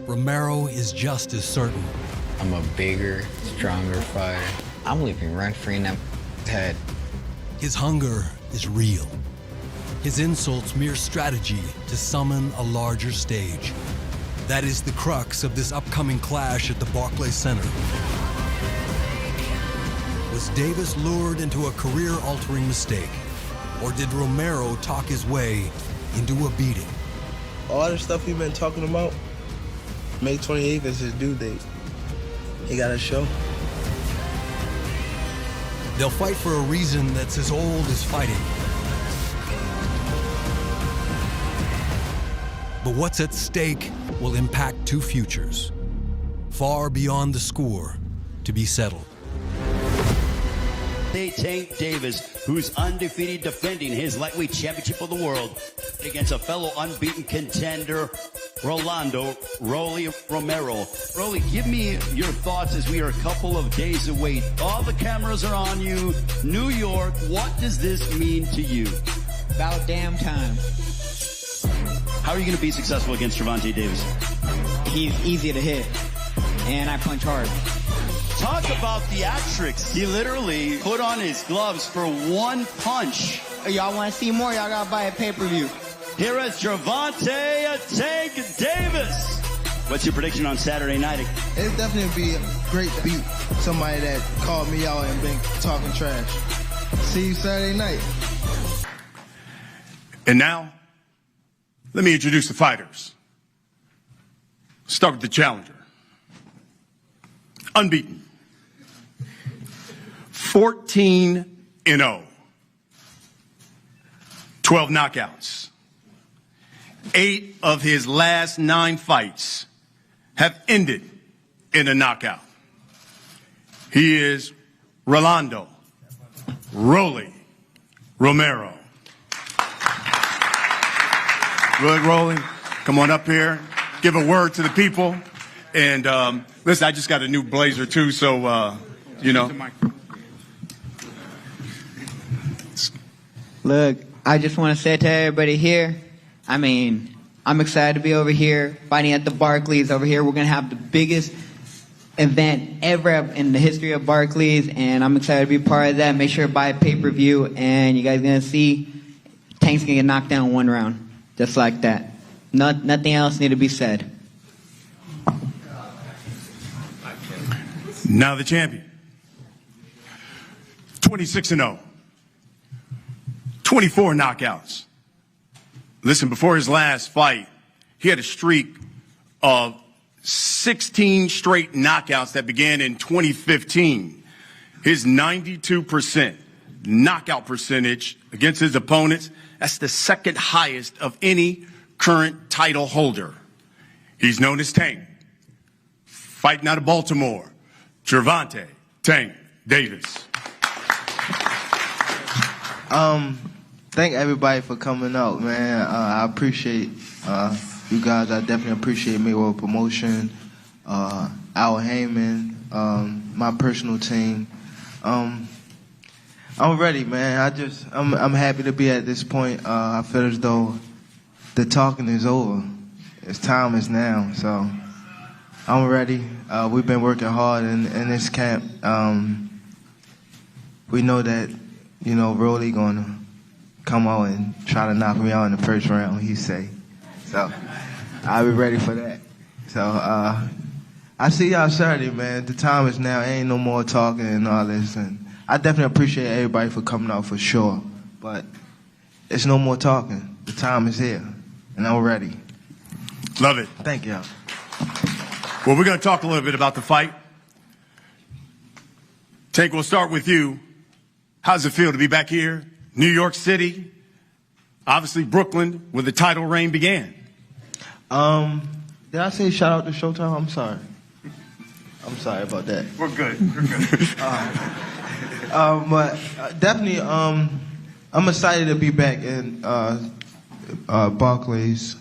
Romero is just as certain. I'm a bigger, stronger fighter. I'm living rent-free in that head. His hunger is real. His insults mere strategy to summon a larger stage. That is the crux of this upcoming clash at the Barclays Center. Was Davis lured into a career-altering mistake? Or did Romero talk his way into a beating? All the stuff we've been talking about, May 28th is his due date. He got a show. They'll fight for a reason that's as old as fighting. But what's at stake will impact two futures, far beyond the score to be settled. Tank Davis, who's undefeated, defending his lightweight championship of the world against a fellow unbeaten contender, Rolando Romero. Rolly, give me your thoughts as we are a couple of days away. All the cameras are on you. New York, what does this mean to you? About damn time. How are you going to be successful against Gervonta Davis? He's easy to hit, and I punch hard. Talk about theatrics. He literally put on his gloves for one punch. Y'all want to see more? Y'all got to buy a pay-per-view. Here is Gervonta Tank Davis. What's your prediction on Saturday night? It'd definitely be a great beat. Somebody that called me out and been talking trash. See you Saturday night. And now, let me introduce the fighters. Start with the challenger. Unbeaten. 14-0. 12 knockouts. 8 of his last 9 fights have ended in a knockout. He is Rolando Romero. Good, Rolly. Come on up here. Give a word to the people. And listen, I just got a new blazer too, so you know. Look, I just want to say to everybody here, I mean, I'm excited to be over here fighting at the Barclays over here. We're going to have the biggest event ever in the history of Barclays, and I'm excited to be part of that. Make sure to buy a pay-per-view, and you guys are going to see Tank's going to get knocked down one round, just like that. Nothing else need to be said. Now the champion. 26-0. 24 knockouts. Listen, before his last fight, he had a streak of 16 straight knockouts that began in 2015. His 92% knockout percentage against his opponents, that's the second highest of any current title holder. He's known as Tank. Fighting out of Baltimore, Gervonta Tank Davis. Thank everybody for coming out, man. I appreciate you guys. I definitely appreciate Mayweather Promotion, Al Heyman, my personal team. I'm ready, man. I'm happy to be at this point. I feel as though the talking is over. It's time is now. So I'm ready. We've been working hard in this camp. We know that, Rolly gonna come out and try to knock me out in the first round, he say. So I'll be ready for that. So I see y'all Saturday, man. The time is now. Ain't no more talking and all this. And I definitely appreciate everybody for coming out for sure. But it's no more talking. The time is here, and I'm ready. Love it. Thank y'all. Well, we're going to talk a little bit about the fight. Tank, we'll start with you. How does it feel to be back here? New York City, obviously Brooklyn, where the title reign began. Did I say shout out to Showtime? I'm sorry. I'm sorry about that. We're good. We're good. But definitely, I'm excited to be back in Barclays.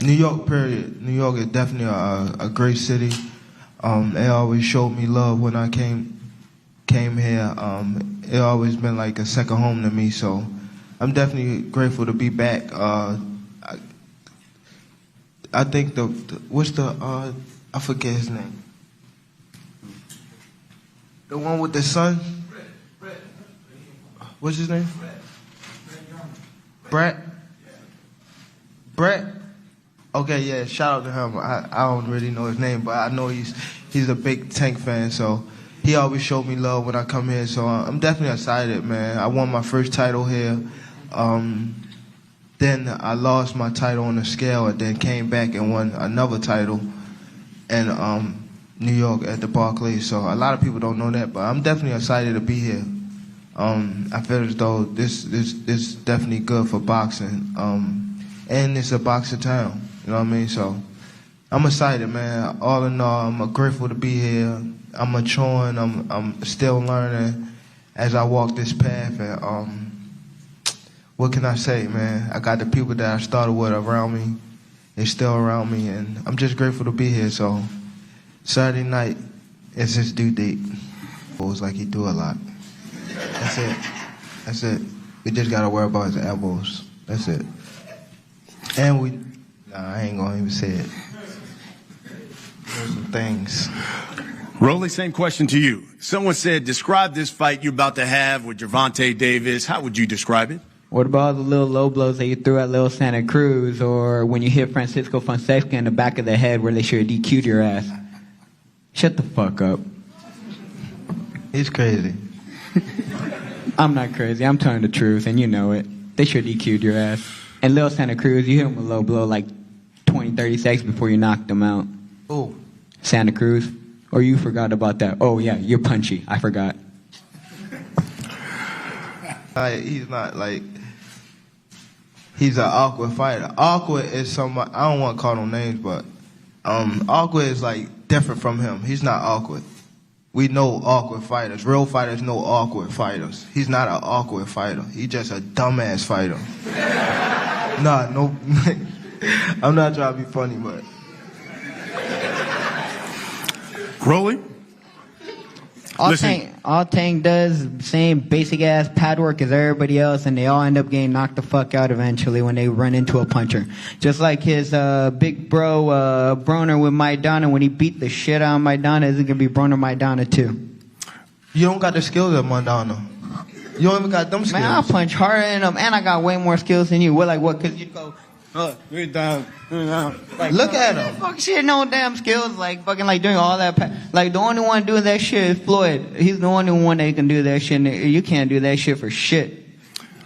New York, period. New York is definitely a great city. They always showed me love when I came here. It always been like a second home to me, so I'm definitely grateful to be back. I think I forget his name. The one with the son? What's his name? Brett? Okay, yeah, shout out to him. I don't really know his name, but I know he's a big Tank fan, so he always showed me love when I come here, so I'm definitely excited, man. I won my first title here. Then I lost my title on the scale and then came back and won another title in New York at the Barclays. So a lot of people don't know that, but I'm definitely excited to be here. I feel as though this is definitely good for boxing. And it's a boxing town, you know what I mean? So I'm excited, man. All in all, I'm grateful to be here. I'm maturing. I'm still learning as I walk this path. And what can I say, man? I got the people that I started with around me. They're still around me, and I'm just grateful to be here. So Saturday night, it's just due date. It was like he do a lot. That's it. That's it. We just gotta worry about his elbows. That's it. And I ain't gonna even say it. There's some things. Rolly, same question to you. Someone said, describe this fight you're about to have with Gervonta Davis. How would you describe it? What about all the little low blows that you threw at Lil Santa Cruz, or when you hit Francisco Fonseca in the back of the head where they should have DQ'd your ass? Shut the fuck up. He's crazy. I'm not crazy. I'm telling the truth, and you know it. They should have DQ'd your ass. And Lil Santa Cruz, you hit him with a low blow like 20, 30 seconds before you knocked him out. Oh. Santa Cruz? Or you forgot about that? Oh, yeah, you're punchy. I forgot. He's not like... He's an awkward fighter. Awkward is somebody... I don't want to call no names, but... awkward is like different from him. He's not awkward. We know awkward fighters. Real fighters know awkward fighters. He's not an awkward fighter. He's just a dumbass fighter. No. I'm not trying to be funny, but... Rolly? All Tank does, same basic ass pad work as everybody else, and they all end up getting knocked the fuck out eventually when they run into a puncher. Just like his big bro Broner with Maidana, when he beat the shit out of Maidana, is it gonna be Broner Maidana too? You don't got the skills of Maidana. You don't even got them skills. Man, I punch harder than him, and I got way more skills than you. We're like, what? Cause you go, you're down. Like, look at him. Fuck shit, no damn skills. Like fucking like doing all that. Like the only one doing that shit is Floyd. He's the only one that can do that shit. And you can't do that shit for shit.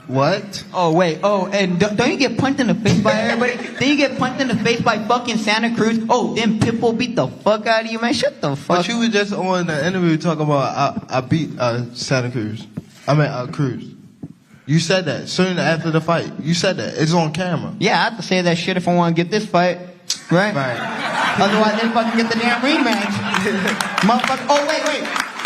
What? Oh wait. Oh, and don't you get punched in the face by everybody? Then you get punched in the face by fucking Santa Cruz. Oh, then Pitbull beat the fuck out of you, man. Shut the fuck. But you was just on the interview talking about I beat Santa Cruz. Cruz. You said that soon after the fight. You said that. It's on camera. Yeah, I have to say that shit if I want to get this fight. Right? Otherwise, they fucking get the damn rematch. Motherfucker. Oh, wait.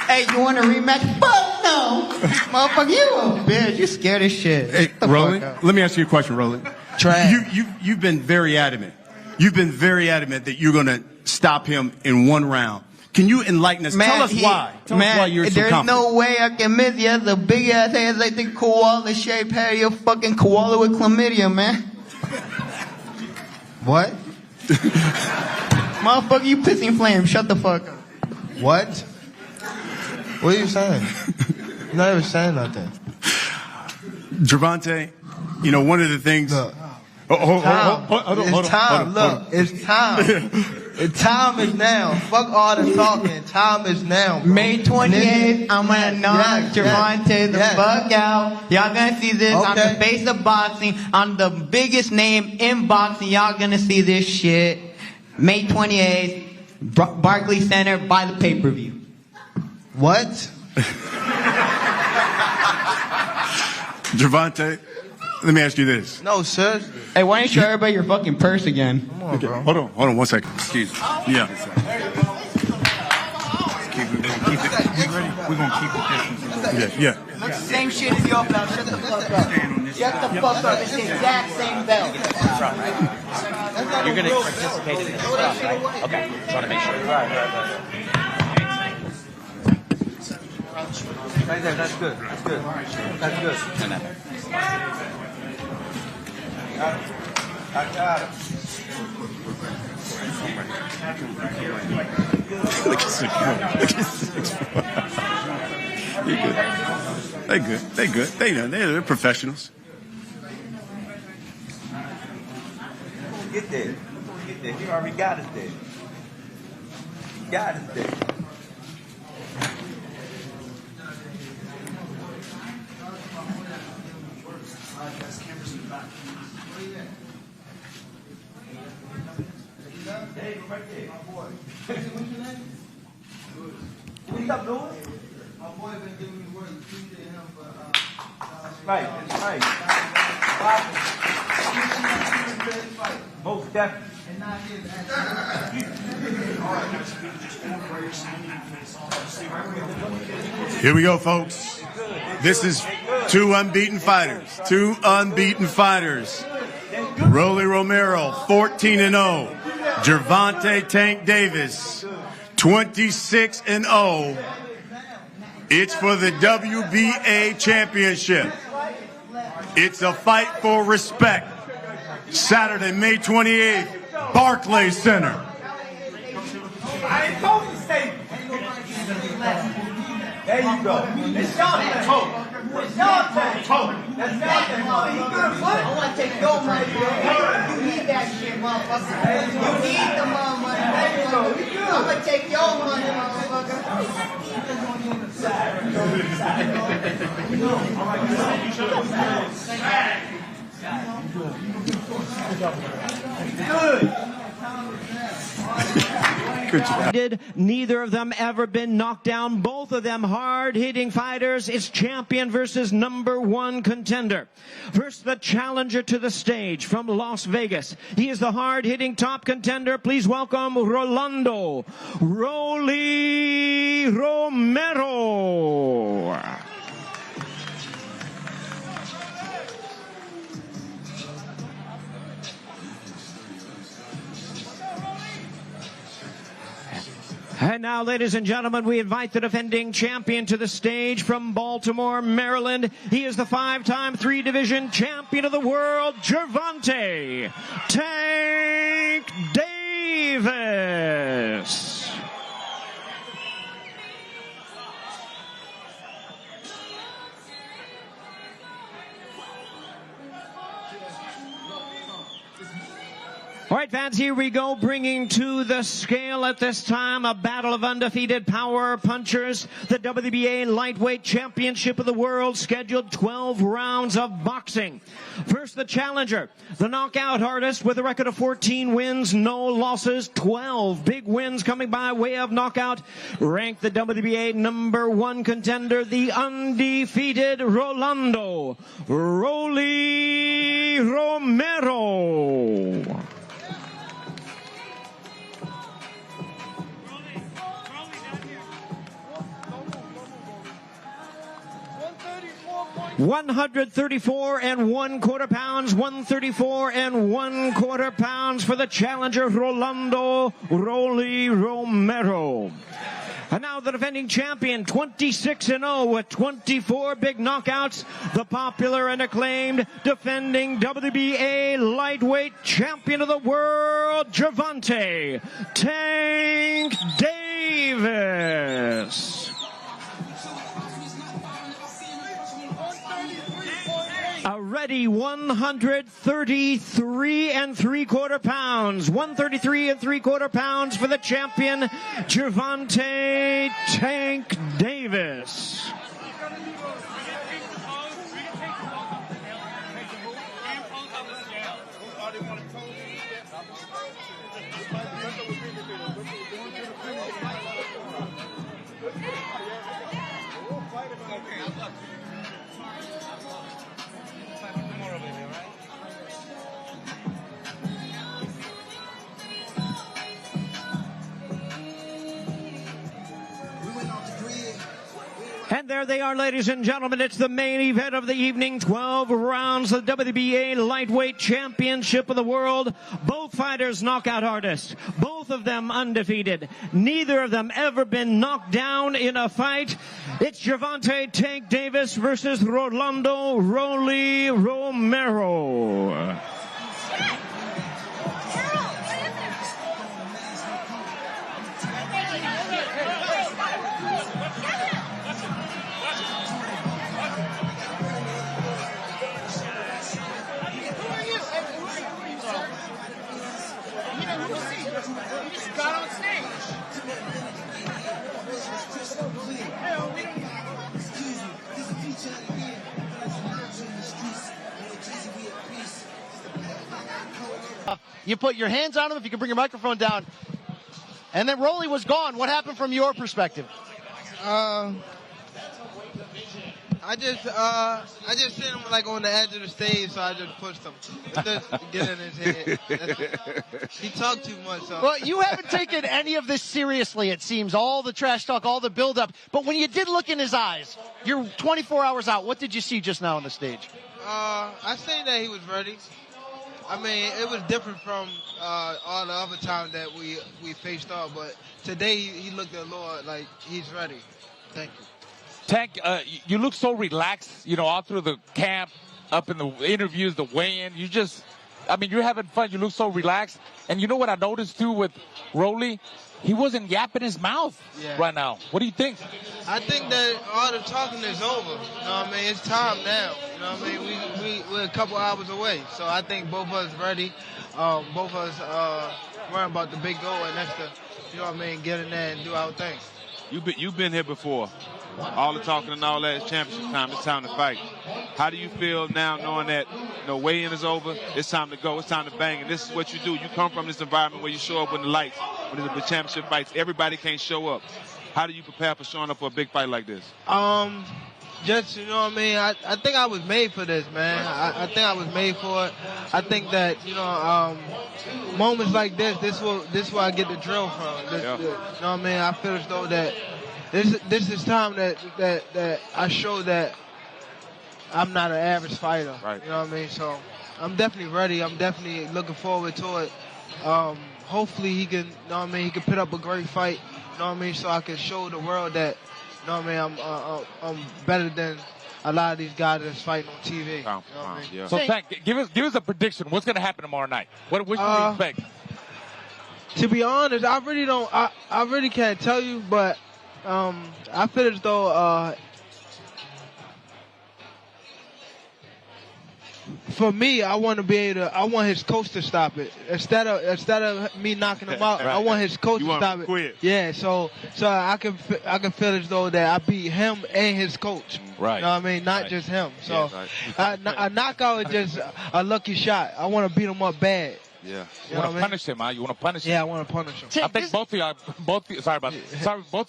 Hey, you want a rematch? Fuck no. Motherfucker, you a bitch. You scared as shit. Hey, Rolling, let me ask you a question, Rolling. You've been very adamant. You've been very adamant that you're going to stop him in one round. Can you enlighten us? Tell us why. Tell us why you're so there's confident. no way I can miss you. That's a big ass head like the koala shaped head. You're a fucking koala with chlamydia, man. What? Motherfucker, you pissing flame. Shut the fuck up. What? What are you saying? You're not even saying nothing. Gervonta, you know, one of the things... Look. It's time. Look, it's time. The time is now. Fuck all the talking. Time is now. Bro. May 28th, I'm gonna knock Gervonta the fuck out. Y'all gonna see this on the face of boxing. I'm the biggest name in boxing. Y'all gonna see this shit. May 28th, Barclays Center, buy the pay-per-view. What? Gervonta, let me ask you this. No, sir. Hey, why don't you show everybody your fucking purse again? Come on, bro. Hold on 1 second. Excuse me. Yeah. We're gonna keep the distance. Yeah. Looks the same shit as your belt. Shut the fuck up. Shut the fuck up. It's the exact same belt. You're gonna participate in this stuff, right? Okay. Trying to make sure. Right. Right there. That's good. That's good. That's good. I got it. Look at 6'4". Look at 6'4". They good. They're professionals. Get there. He already got us there. Hey, right there, my boy. What's your name? What you up, Louis? My boy been giving me work. Appreciate him, but right. Most definitely. And not Here we go, folks. This is two unbeaten fighters. Rolly Romero, 14-0. Gervonta Tank Davis, 26-0. It's for the WBA championship. It's a fight for respect. Saturday, May 28th, Barclays Center. I ain't told you stay. There you go. It's y'all turn. It's y'all turn. That's nothing. I want to take your money, bro. You need that shit, motherfucker. You need the money. I'm going to take your money, Good job. Neither of them ever been knocked down. Both of them hard-hitting fighters. It's champion versus number one contender. First, the challenger to the stage from Las Vegas. He is the hard-hitting top contender. Please welcome Rolando Rolly Romero. And now, ladies and gentlemen, we invite the defending champion to the stage from Baltimore, Maryland. He is the five-time three-division champion of the world, Gervonta Tank Davis. All right, fans, here we go, bringing to the scale at this time a battle of undefeated power punchers. The WBA Lightweight Championship of the World, scheduled 12 rounds of boxing. First, the challenger, the knockout artist with a record of 14 wins, no losses, 12 big wins coming by way of knockout. Ranked the WBA number one contender, the undefeated Rolando Rolly Romero. 134 1/4 pounds, 134 1/4 pounds for the challenger Rolando Rolly Romero. And now the defending champion, 26-0 with 24 big knockouts, the popular and acclaimed defending WBA lightweight champion of the world, Gervonta Tank Davis. A ready 133 3/4 pounds. 133 3/4 pounds for the champion, Gervonta Tank Davis. And there they are, ladies and gentlemen. It's the main event of the evening. 12 rounds of the WBA Lightweight Championship of the World. Both fighters knockout artists. Both of them undefeated. Neither of them ever been knocked down in a fight. It's Gervonta Tank Davis versus Rolando Rolly Romero. Got on stage. You put your hands on him, if you can bring your microphone down. And then Rolly was gone. What happened from your perspective? I just seen him like on the edge of the stage, so I just pushed him. Just get in his head. He talked too much. So. Well, you haven't taken any of this seriously, it seems. All the trash talk, all the build-up. But when you did look in his eyes, you're 24 hours out. What did you see just now on the stage? I seen that he was ready. I mean, it was different from all the other times that we faced off, but today he looked a little like he's ready. Thank you. Tank, you look so relaxed, you know, all through the camp, up in the interviews, the weigh-in. You're having fun. You look so relaxed. And you know what I noticed, too, with Rolly? He wasn't yapping his mouth right now. What do you think? I think that all the talking is over. You know what I mean? It's time now. You know what I mean? We're a couple hours away. So I think both of us ready. Both of us worrying about the big goal, and that's the, you know what I mean, get in there and do our thing. You've been here before. All the talking and all that is championship time. It's time to fight. How do you feel now knowing that weigh-in is over? It's time to go. It's time to bang. And this is what you do. You come from this environment where you show up when the lights, when the championship fights. Everybody can't show up. How do you prepare for showing up for a big fight like this? Just, you know what I mean? I think I was made for this, man. I think I was made for it. I think that, moments like this is where I get the drill from. You know what I mean? I feel as though that this is time that I show that I'm not an average fighter. Right. You know what I mean? So I'm definitely ready. I'm definitely looking forward to it. Hopefully he can, he can put up a great fight. You know what I mean? So I can show the world that, you know what I mean, I'm better than a lot of these guys that's fighting on TV. You know what I mean? Yeah. So, Tank, give us a prediction. What's going to happen tomorrow night? What should we expect? To be honest, I really don't. I really can't tell you, but I feel as though for me, I want his coach to stop it instead of me knocking him out. Right. I want his coach to stop it. Quit. Yeah, so I can feel as though that I beat him and his coach. Right. You know what I mean? Not just him. So a knockout is just a lucky shot. I want to beat him up bad. Yeah. You want to punish him, huh? You want to punish him? Yeah, I want to punish him. I think both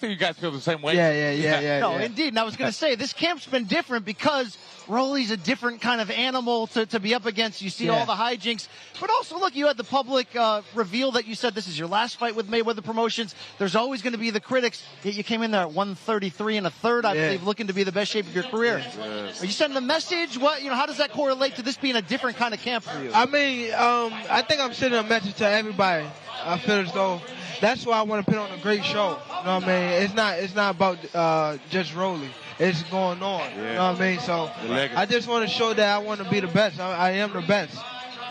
of you guys feel the same way. Yeah. No, indeed. And I was going to say, this camp's been different because Rolly's a different kind of animal to be up against. You see all the hijinks. But also, look, you had the public reveal that you said this is your last fight with Mayweather Promotions. There's always going to be the critics. Yet you came in there at 133 1/3, I believe, looking to be the best shape of your career. Yes. Are you sending a message? How does that correlate to this being a different kind of camp for you? I mean, I think I'm sending a message to everybody. I feel as though that's why I want to put on a great show. You know what I mean? It's not about just Rolly. It's going on. You know what I mean? So I just want to show that I want to be the best. I am the best.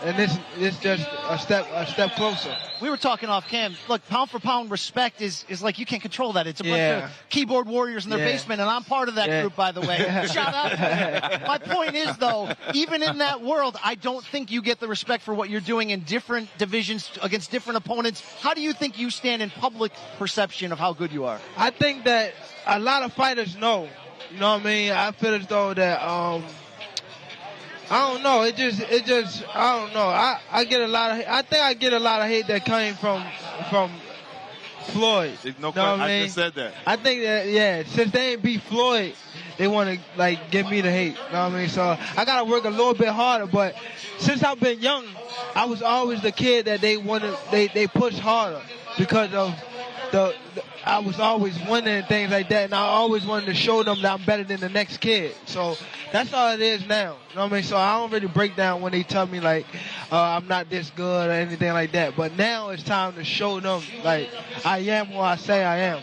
And this just a step closer. We were talking off cam. Look, pound for pound respect is like you can't control that. It's a bunch of keyboard warriors in their basement, and I'm part of that group, by the way. Shout out. My point is, though, even in that world, I don't think you get the respect for what you're doing in different divisions against different opponents. How do you think you stand in public perception of how good you are? I think that a lot of fighters know. You know what I mean? I feel as though that I don't know. It just I don't know. I get a lot of. I think I get a lot of hate that came from Floyd. No question. I just said that. I think that since they ain't beat Floyd, they want to like give me the hate. You know what I mean? So I gotta work a little bit harder. But since I've been young, I was always the kid that they push harder because of I was always winning and things like that, and I always wanted to show them that I'm better than the next kid. So that's all it is now. You know what I mean? So I don't really break down when they tell me like I'm not this good or anything like that. But now it's time to show them like I am who I say I am.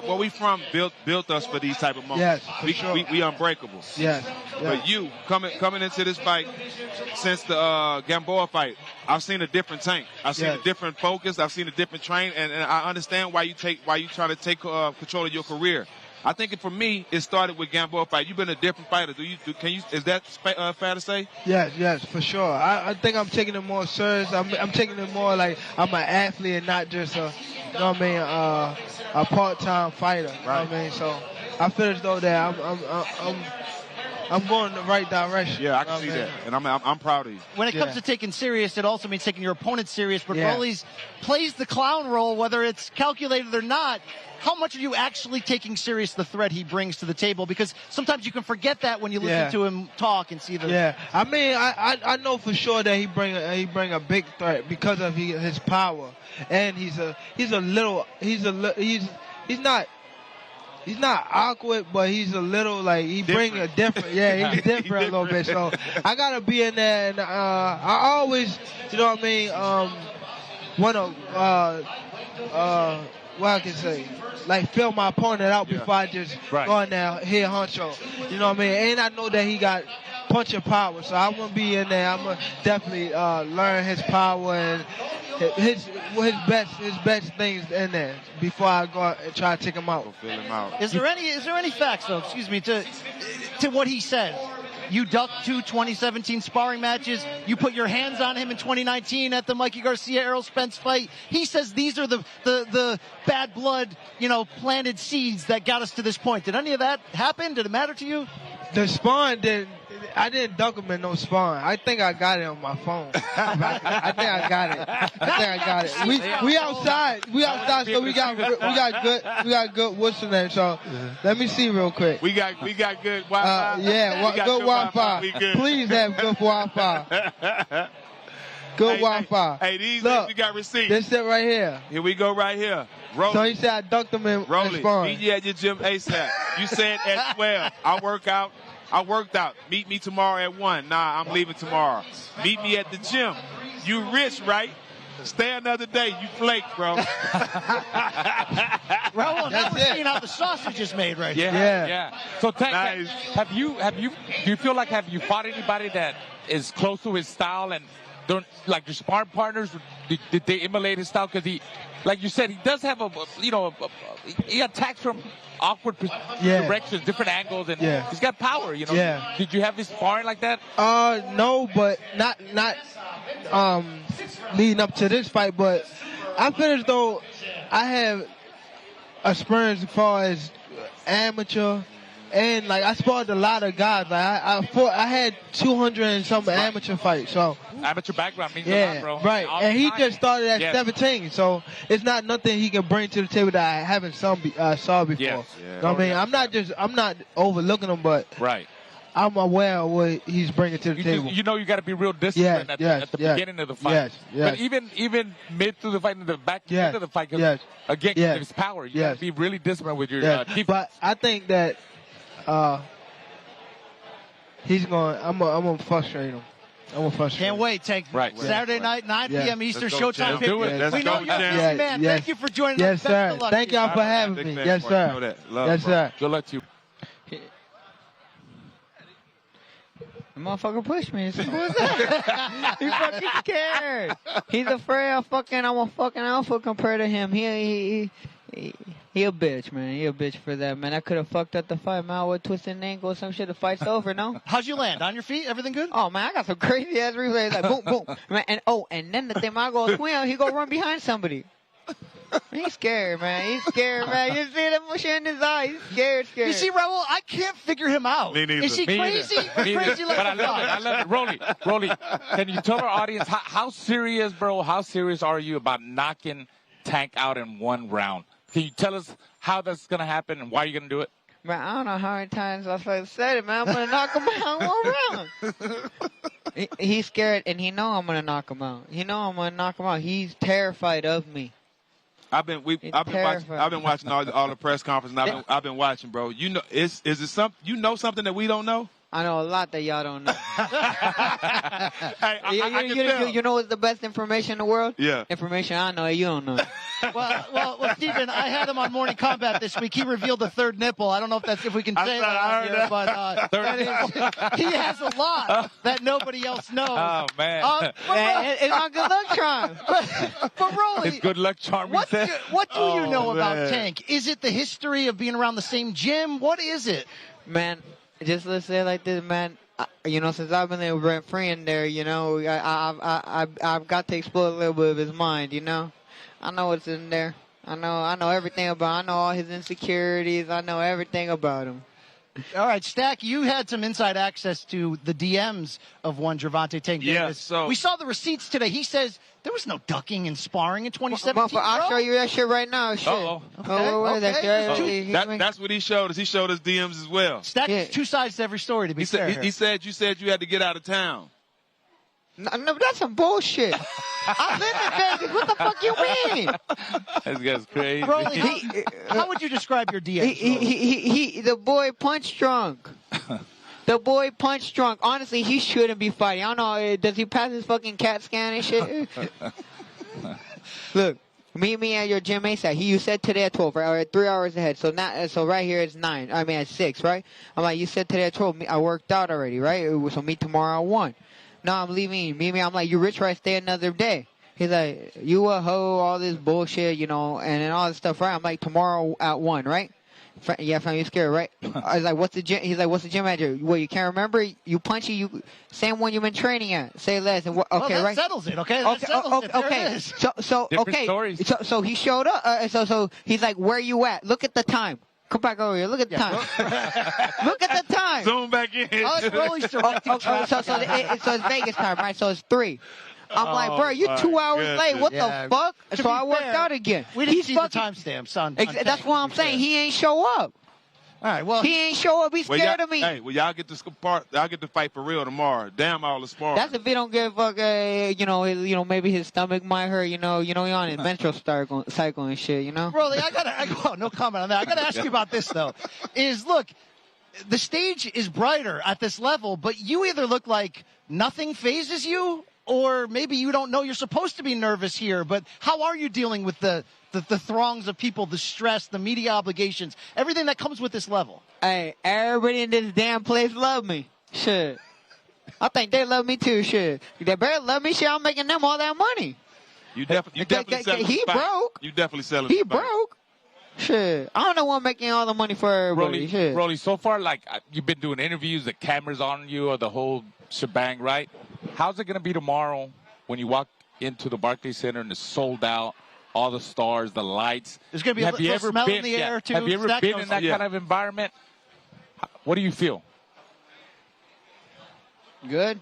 Where we from built us for these type of moments. Yes, we sure. we unbreakable. Yes. But you coming into this fight since the Gamboa fight, I've seen a different tank. I've seen a different focus. I've seen a different train, and I understand why you try to take control of your career. I think for me, it started with Gamboa fight. You've been a different fighter. Is that fair to say? Yes, for sure. I think I'm taking it more serious. I'm taking it more like I'm an athlete and not just a part-time fighter. You know what I mean? So I feel as though that I'm going in the right direction. Yeah, I can see that, and I'm proud of you. When it comes to taking serious, it also means taking your opponent serious. But Rolly's plays the clown role, whether it's calculated or not. How much are you actually taking serious the threat he brings to the table? Because sometimes you can forget that when you listen to him talk and see the. Yeah, I mean, I know for sure that he bring a big threat because of his power, and he's not awkward, but he's a little like he bring a different. Yeah, he's different a little bit. So I gotta be in there, and I always, you know what I mean, wanna what I can say, like fill my opponent out before I just go in there, hit honcho. You know what I mean? And I know that he got punching power, so I'm gonna be in there. I'm gonna definitely learn his power and his best things in there before I go and try to take him out. Fill him out. Is there any facts though? Excuse me, to what he says. You ducked 2 2017 sparring matches. You put your hands on him in 2019 at the Mikey Garcia Errol Spence fight. He says these are the bad blood, planted seeds that got us to this point. Did any of that happen? Did it matter to you? The sparring I didn't duck him in no sparring. I think I got it on my phone. I think I got it. We outside. So we got good what's the name? So let me see real quick. We got good Wi-Fi. Good Wi-Fi. Please have good Wi-Fi. Good Wi-Fi. Hey, these Look, we got receipts. This it right here. Here we go right here. Rolly. So he said I ducked him in sparring. Meet you at your gym ASAP. You said at 12. I worked out. Meet me tomorrow at 1. Nah, I'm leaving tomorrow. Meet me at the gym. You rich, right? Stay another day. You flake, bro. Raul, now we're seeing how the sausage is made right here. Yeah. So, Tank, Nice. do you feel like have you fought anybody that is close to his style and don't like your sparring partners? Did they emulate his style? Because he, like you said, he does have he attacks from awkward directions, different angles, and he's got power. Yeah. Did you have his sparring like that? No, but not leading up to this fight. But I feel as though I have experience as far as amateur And like I sparred a lot of guys. Like I had 200 and some amateur fights. So amateur background means a yeah, lot, bro. right. All And he time. just started at Yes. 17. So it's not nothing he can bring to the table that I haven't saw before. Yes. You know what I mean, I'm not overlooking him, but Right. I'm aware of what he's bringing to the table. You know you got to be real disciplined at the beginning of the fight. But even mid through the fight and the back end of the fight, 'cause again, it's power. You got to be really disciplined with your defense. But I think that he's going. I'm gonna frustrate him. I'm gonna frustrate. Can't wait. Take Saturday night, 9 p.m. Eastern, Showtime. Let's do it. We know you're a busy man. Thank you for joining us. Yes, Best sir. of luck Thank to you. y'all for having me. Yes, sir. Yes, sir. Good luck to you. The motherfucker pushed me. Who's that? He's fucking scared. He's afraid I'm a fucking alpha compared to him. He a bitch, man. He a bitch for that, man. I could have fucked up the fight, man. I would twist an ankle or some shit. The fight's over, no? How'd you land? On your feet? Everything good? Oh, man, I got some crazy ass replays. Like, boom, boom. Man, and then the thing, I go swim, he go run behind somebody. He's scared, man. He's scared, man. You see that shit in his eye. He's scared. You see, Raul, I can't figure him out. Me neither. Is he Me crazy? neither. Me Crazy neither. like But a I love it. Rolly, can you tell our audience how serious, bro, how serious are you about knocking Tank out in one round? Can you tell us how that's going to happen and why you're going to do it? Man, I don't know how many times I've said it, man. I'm going to knock him out in 1 round. He's scared, and he know I'm going to knock him out. He's terrified of me. I've been watching all the press conferences. And I've been watching, bro. You know, is it something? You know something that we don't know? I know a lot that y'all don't know. Hey, you know what's the best information in the world? Yeah. Information I know you don't know. Well, Stephen, I had him on Morning Combat this week. He revealed the third nipple. I don't know if we can say that on here, but he has a lot that nobody else knows. Oh, man. It's my good luck charm. But Rolly, His good luck charm, what do you know about man. Tank? Is it the history of being around the same gym? What is it? Man, just let's say it like this, man. Since I've been there rent free in there, I've got to explore a little bit of his mind. I know what's in there. I know everything about. I know all his insecurities. I know everything about him. All right, Stack, you had some inside access to the DMs of one Gervonta Tank Davis. So we saw the receipts today. He says there was no ducking and sparring in 2017. I'll show you that shit right now. Shit. That's what he showed us. He showed us DMs as well. Stack, there's two sides to every story, to be fair. He said you said you had to get out of town. No, that's some bullshit. I live in Vegas. What the fuck you mean? This guy's crazy. Rolly, how would you describe your DMs? The boy punch drunk. The boy punch drunk. Honestly, he shouldn't be fighting. I don't know. Does he pass his fucking CAT scan and shit? Look, meet me at your gym ASAP. You said today at 12, right? Or 3 hours ahead. So right here it's 9. I mean at 6, right? I'm like, you said today at 12. I worked out already, right? So meet tomorrow at 1. No, I'm leaving. Meet me. I'm like, you rich, right? Stay another day. He's like, you a hoe, all this bullshit, and all this stuff, right? I'm like, tomorrow at 1, right? Yeah, fam, you scared, right? I was like, what's the gym? He's like, what's the gym address? Well, you can't remember? You punchy, same one you've been training at. Say less. And okay, that right? settles it, okay? That settles it. There it is. So he showed up. So he's like, where you at? Look at the time. Come back over here. Look at the time. Look at the time. Zoom back in. So it's Vegas time, right? So it's 3. I'm like, bro, you're 2 hours late. What the fuck? So I worked out again. We didn't see the timestamps on that's what I'm saying. He ain't show up. All right, well, he ain't show up. He's scared of me. Hey, y'all get to fight for real tomorrow. Damn all the sparring. That's if he don't give a fuck. Maybe his stomach might hurt. He on his menstrual cycle and shit. Rolly, no comment on that. I gotta ask you about this though. Look, the stage is brighter at this level, but you either look like nothing phases you, or maybe you don't know you're supposed to be nervous here. But how are you dealing with the throngs of people, the stress, the media obligations, everything that comes with this level? Hey, everybody in this damn place love me. Shit. I think they love me too. Shit. They better love me. Shit, I'm making them all that money. You definitely selling he the fight. broke. You definitely selling He the fight. broke. Shit. I don't know what making all the money for everybody. Rolly, so far, like, you've been doing interviews, the camera's on you, or the whole shebang, right? How's it going to be tomorrow when you walk into the Barclays Center and it's sold out, all the stars, the lights? There's going to be a little smell in the air, too. Have you ever been in that kind of environment? What do you feel? Good.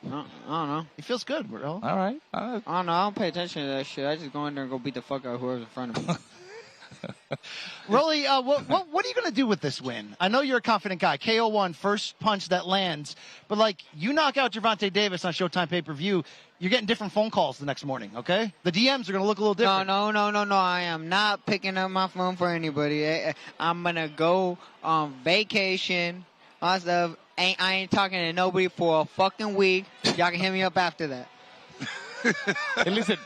I don't know. He feels good, bro. All right. I don't know. I don't pay attention to that shit. I just go in there and go beat the fuck out of whoever's in front of me. Rolly, what are you going to do with this win? I know you're a confident guy. KO1, first punch that lands. But, like, you knock out Gervonta Davis on Showtime pay-per-view, you're getting different phone calls the next morning, okay? The DMs are going to look a little different. No. I am not picking up my phone for anybody. I'm going to go on vacation. All stuff. I ain't talking to nobody for a fucking week. Y'all can hit me up after that. Hey, listen,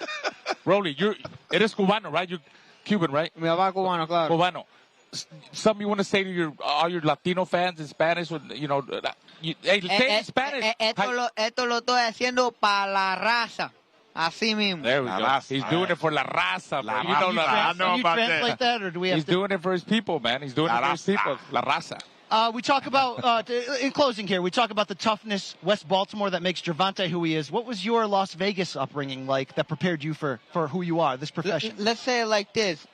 Rolly, eres cubano, right? You're Cuban, right? Mi papá cubano, claro. Cubano. Something you want to say to all your Latino fans in Spanish? Hey, say in Spanish. Esto lo estoy haciendo para la raza. Así mismo. There we go. He's doing it for la raza. La raza. I know about that. Translate that, or do we have He's doing it for his people, man. He's doing it for his people. La raza. We talk about, in closing here, we talk about the toughness, West Baltimore, that makes Gervonta who he is. What was your Las Vegas upbringing like that prepared you for who you are, this profession? Let's say it like this.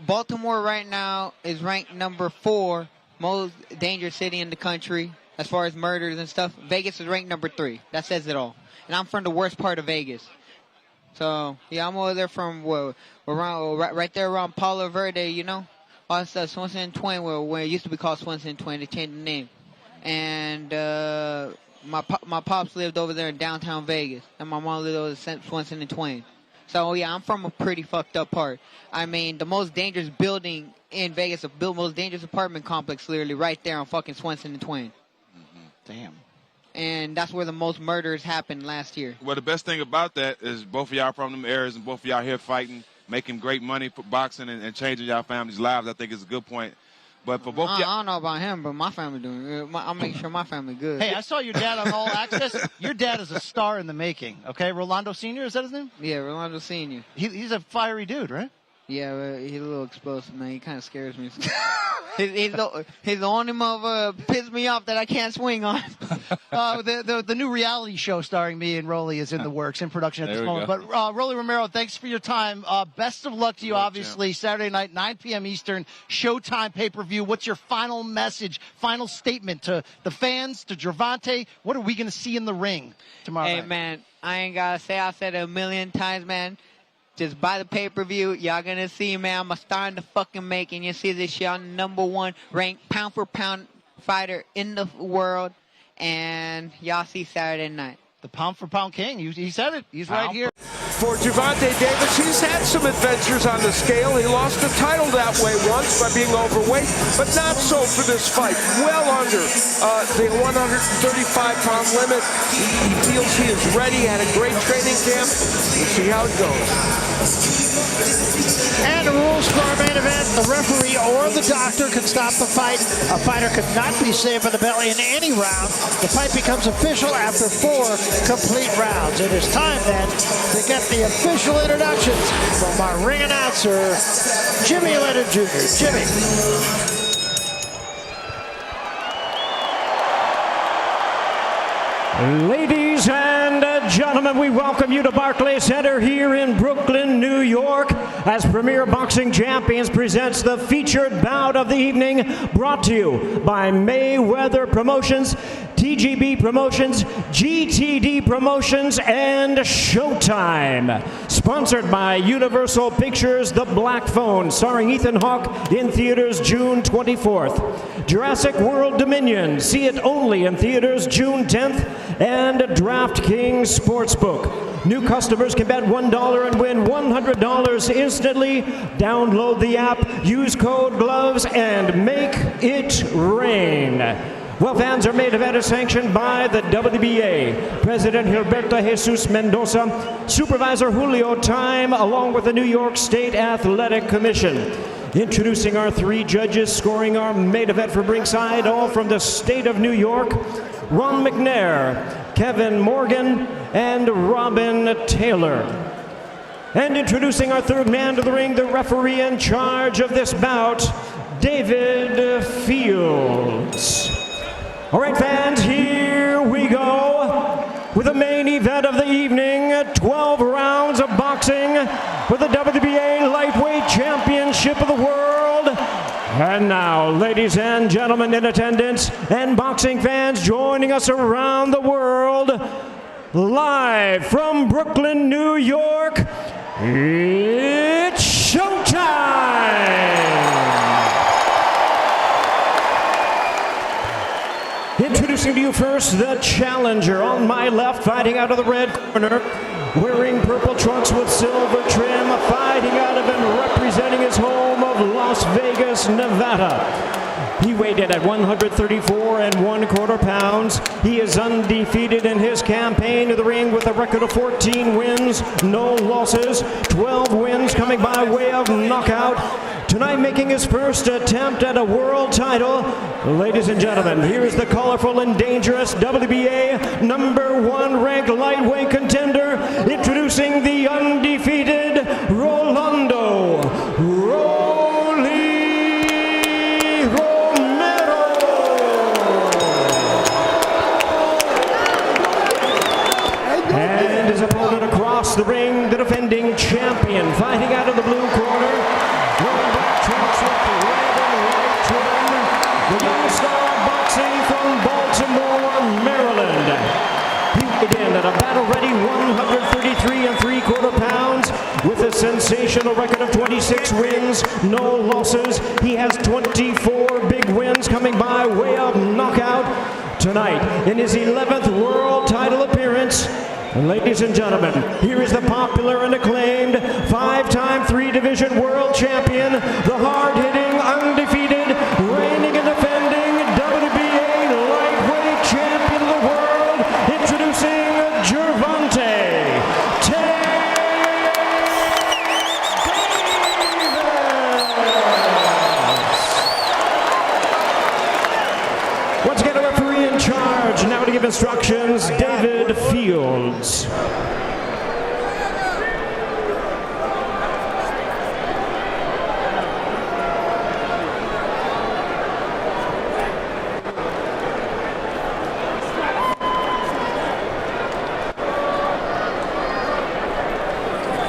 Baltimore right now is ranked number 4 most dangerous city in the country as far as murders and stuff. Vegas is ranked number 3. That says it all. And I'm from the worst part of Vegas. So, yeah, I'm over there from right there around Palo Verde, you know? Also, Swenson and Twain, where it used to be called Swenson and Twain, they changed the name. And my pops lived over there in downtown Vegas, and my mom lived over at Swenson and Twain. So, yeah, I'm from a pretty fucked up part. I mean, the most dangerous building in Vegas, the most dangerous apartment complex, literally, right there on fucking Swenson and Twain. Damn. And that's where the most murders happened last year. Well, the best thing about that is both of y'all from them areas and both of y'all here fighting, making great money for boxing and changing y'all families' lives. I think is a good point. But for both I don't know about him, but my family doing good. I'll make sure my family good. Hey, I saw your dad on All Access. Your dad is a star in the making, okay? Rolando Sr., is that his name? Yeah, Rolando Sr. He's a fiery dude, right? Yeah, but he's a little explosive, man. He kind of scares me. He's the only motherfucker piss me off that I can't swing on. The new reality show starring me and Rolly is in the works, in production at this moment. But Rolly Romero, thanks for your time. Best of luck to you, obviously. Saturday night, 9 p.m. Eastern, Showtime pay-per-view. What's your final message, final statement to the fans, to Gervonta? What are we going to see in the ring tomorrow night? Hey, man, I ain't got to say, I said it a million times, man. Just buy the pay-per-view. Y'all going to see, man, I'm a star in the fucking making. You see this shit. I'm the #1 ranked pound-for-pound fighter in the world. And y'all see Saturday night. The pound-for-pound king. He said it. He's right here. For Gervonta Davis, he's had some adventures on the scale. He lost the title that way once by being overweight, but not so for this fight. Well under the 135-pound limit. He feels he is ready. Had a great training camp. We'll see how it goes. And the rules for our main event, the referee or the doctor can stop the fight. A fighter could not be saved by the belly in any round. The fight becomes official after 4 complete rounds. It is time then to get the official introductions from our ring announcer, Jimmy Lennon Jr. Jimmy. Ladies and gentlemen, we welcome you to Barclays Center here in Brooklyn, New York, as Premier Boxing Champions presents the featured bout of the evening, brought to you by Mayweather Promotions, TGB Promotions, GTD Promotions, and Showtime. Sponsored by Universal Pictures, The Black Phone, starring Ethan Hawke, in theaters June 24th. Jurassic World Dominion, see it only in theaters June 10th. And DraftKings Sportsbook. New customers can bet $1 and win $100 instantly. Download the app, use code GLOVES, and make it rain. Well, fans, our main event is sanctioned by the WBA, President Gilberto Jesus Mendoza, Supervisor Julio Time, along with the New York State Athletic Commission. Introducing our 3 judges scoring our main event from ringside, all from the state of New York, Ron McNair, Kevin Morgan, and Robin Taylor. And introducing our 3rd man to the ring, the referee in charge of this bout, David Fields. All right, fans, here we go with the main event of the evening, 12 rounds of boxing for the WBA Lightweight Championship of the World. And now, ladies and gentlemen in attendance and boxing fans joining us around the world, live from Brooklyn, New York, it's showtime! Introducing to you first the challenger on my left, fighting out of the red corner, wearing purple trunks with silver trim, fighting out of and representing his home of Las Vegas, Nevada. He weighed in at 134 1/4 pounds. He is undefeated in his campaign to the ring with a record of 14 wins, no losses, 12 wins coming by way of knockout. Tonight making his first attempt at a world title. Ladies and gentlemen, here is the colorful and dangerous WBA #1 ranked lightweight contender, introducing the undefeated Rolando Romero. And his opponent across the ring, the defending champion, fighting out of the blue corner, wearing black trunks with the red and white trim, the young star boxing from Baltimore, Maryland. He weighed in at a battle-ready 133 3/4 pounds with a sensational record of 26 wins, no losses. He has 24 big wins coming by way of knockout. Tonight, in his 11th world title appearance, ladies and gentlemen, here is the popular and acclaimed 5-time 3-division world champion, the hard-hitting, undefeated, reigning and defending WBA lightweight champion of the world, introducing Gervonta. Once again, a referee in charge, now to give instructions, David Fields.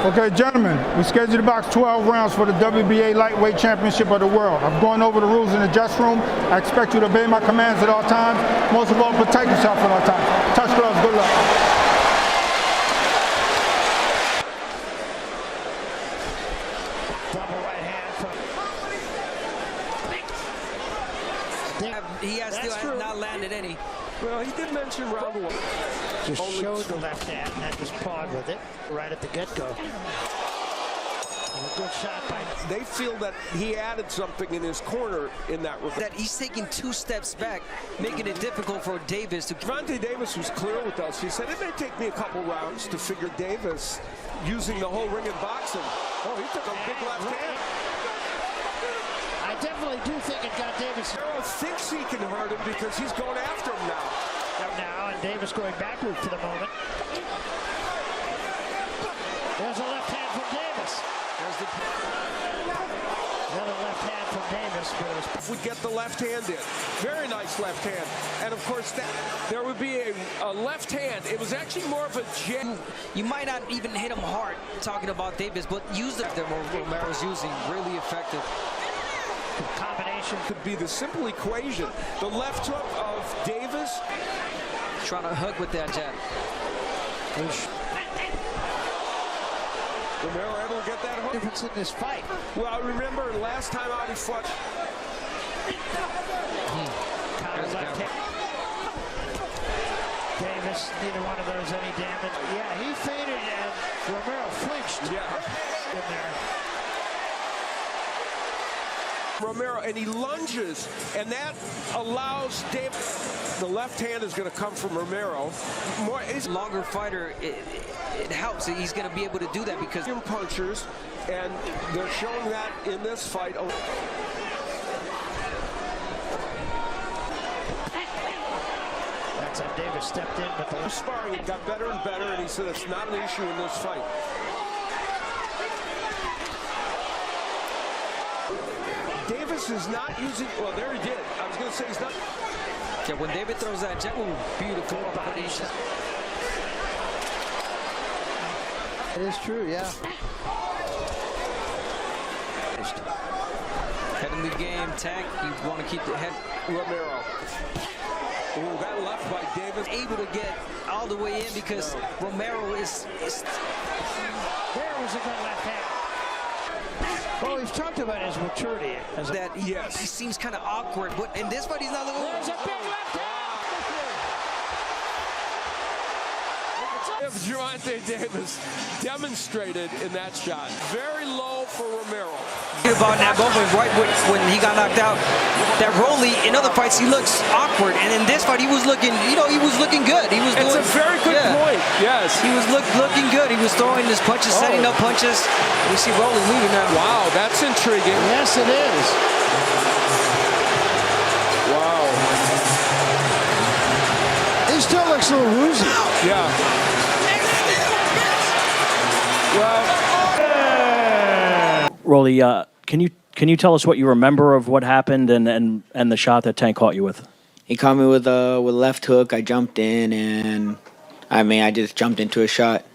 Okay, gentlemen, we scheduled to box 12 rounds for the WBA Lightweight Championship of the World. I'm going over the rules in the dressing room. I expect you to obey my commands at all times. Most of all, protect yourself at all times. Touch gloves, good luck. He has still not landed any. Well, he did mention round one. Just showed the left hand and just pawed with it right at the get-go. A good shot by. They feel that he added something in his corner in that regard. That he's taking 2 steps back, making it difficult for Davis to. Gervonta Davis was clear with us. He said it may take me a couple rounds to figure Davis using the whole ring in boxing. Oh, he took a big left hand. I definitely do think it got Davis. Romero thinks he can hurt him because he's going after him now. And Davis going backward for the moment. There's a left hand from Davis. Another left hand from Davis. If we get the left hand in, very nice left hand. And of course, there would be a left hand. It was actually more of a jab. You might not even hit him hard, talking about Davis, but use the Romero's using, really effective. Combination could be the simple equation. The left hook of Davis. Trying to hook with that jab. Romero able to get that hook. Difference in this fight. Well, I remember last time out he fought. Davis, neither one of those any damage. Yeah, he faded and Romero flinched. Yeah. In there. Romero, and he lunges, and that allows Davis. The left hand is going to come from Romero. He's a longer fighter. It helps. He's going to be able to do that because punchers, and they're showing that in this fight. That's how Davis stepped in, but the sparring it got better and better, and he said it's not an issue in this fight. Davis is not using. Well, there he did. I was going to say he's not. Yeah, when David throws that jab, beautiful combination. It is true, yeah. Head in the game, Tank. You want to keep the head. Romero. Ooh, that left by Davis. Able to get all the way in because Romero is. There was a good left hand. Well, we've talked about his maturity. That he seems kind of awkward, but in this fight he's not looking. There's a big left hand. If Gervonta Davis demonstrated in that shot. Very low for Romero. About that moment, right when he got knocked out, that Rolly, in other fights, he looks awkward. And in this fight, he was looking, he was looking good. He was It's a very good point, yes. He was looking good. He was throwing his punches, setting up punches. We see Rolly leaving now. Wow, that's intriguing. Yes, it is. Wow. He still looks a little woozy. Yeah. Well, Rolly, can you tell us what you remember of what happened and the shot that Tank caught you with? He caught me with a left hook. I jumped in, and I just jumped into a shot.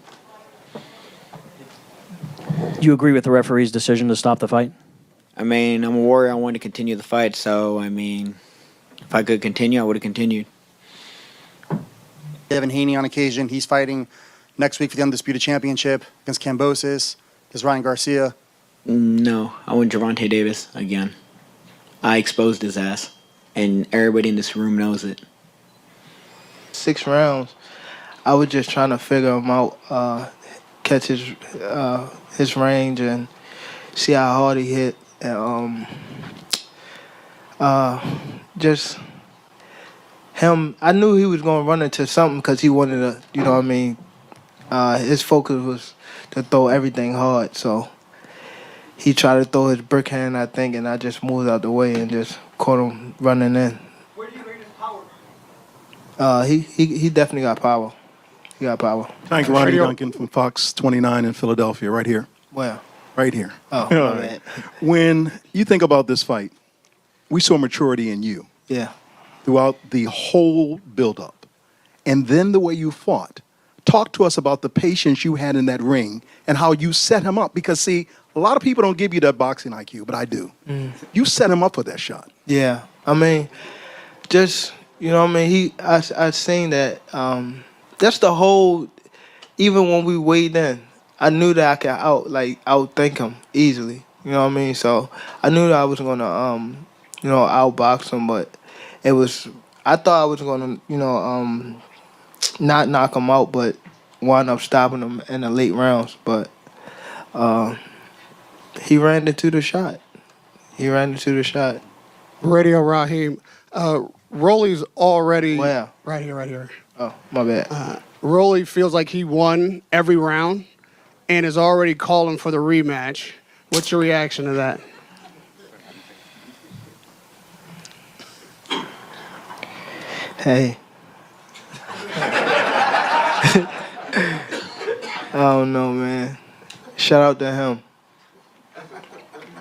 Do you agree with the referee's decision to stop the fight? I'm a warrior. I wanted to continue the fight, so if I could continue, I would have continued. Devin Haney on occasion. He's fighting next week for the Undisputed Championship against Kambosos. There's Ryan Garcia. No, I want Gervonta Davis again. I exposed his ass, and everybody in this room knows it. 6 rounds, I was just trying to figure him out, catch his range and see how hard he hit. And, just him, I knew he was going to run into something because he wanted to, his focus was to throw everything hard. So he tried to throw his brick hand, I think, and I just moved out the way and just caught him running in. Where do you rate his power? He definitely got power. He got power. Thank you, Ronnie Duncan from Fox 29 in Philadelphia, right here. Where? Right here. Oh, my bad. When you think about this fight, we saw maturity in you. Yeah. Throughout the whole build-up. And then the way you fought. Talk to us about the patience you had in that ring and how you set him up. Because, see, a lot of people don't give you that boxing IQ, but I do. You set him up for that shot. Yeah. Just, I seen that. That's the whole, even when we weighed in, I knew that I could outthink him easily. You know what I mean? So I knew that I was going to, outbox him, but I thought I was going to, not knock him out, but wind up stopping him in the late rounds. But he ran into the shot. Radio Raheem. Rolly's already... Where? Right here. Oh, my bad. Rolly feels like he won every round and is already calling for the rematch. What's your reaction to that? Hey. I don't know, man. Shout out to him.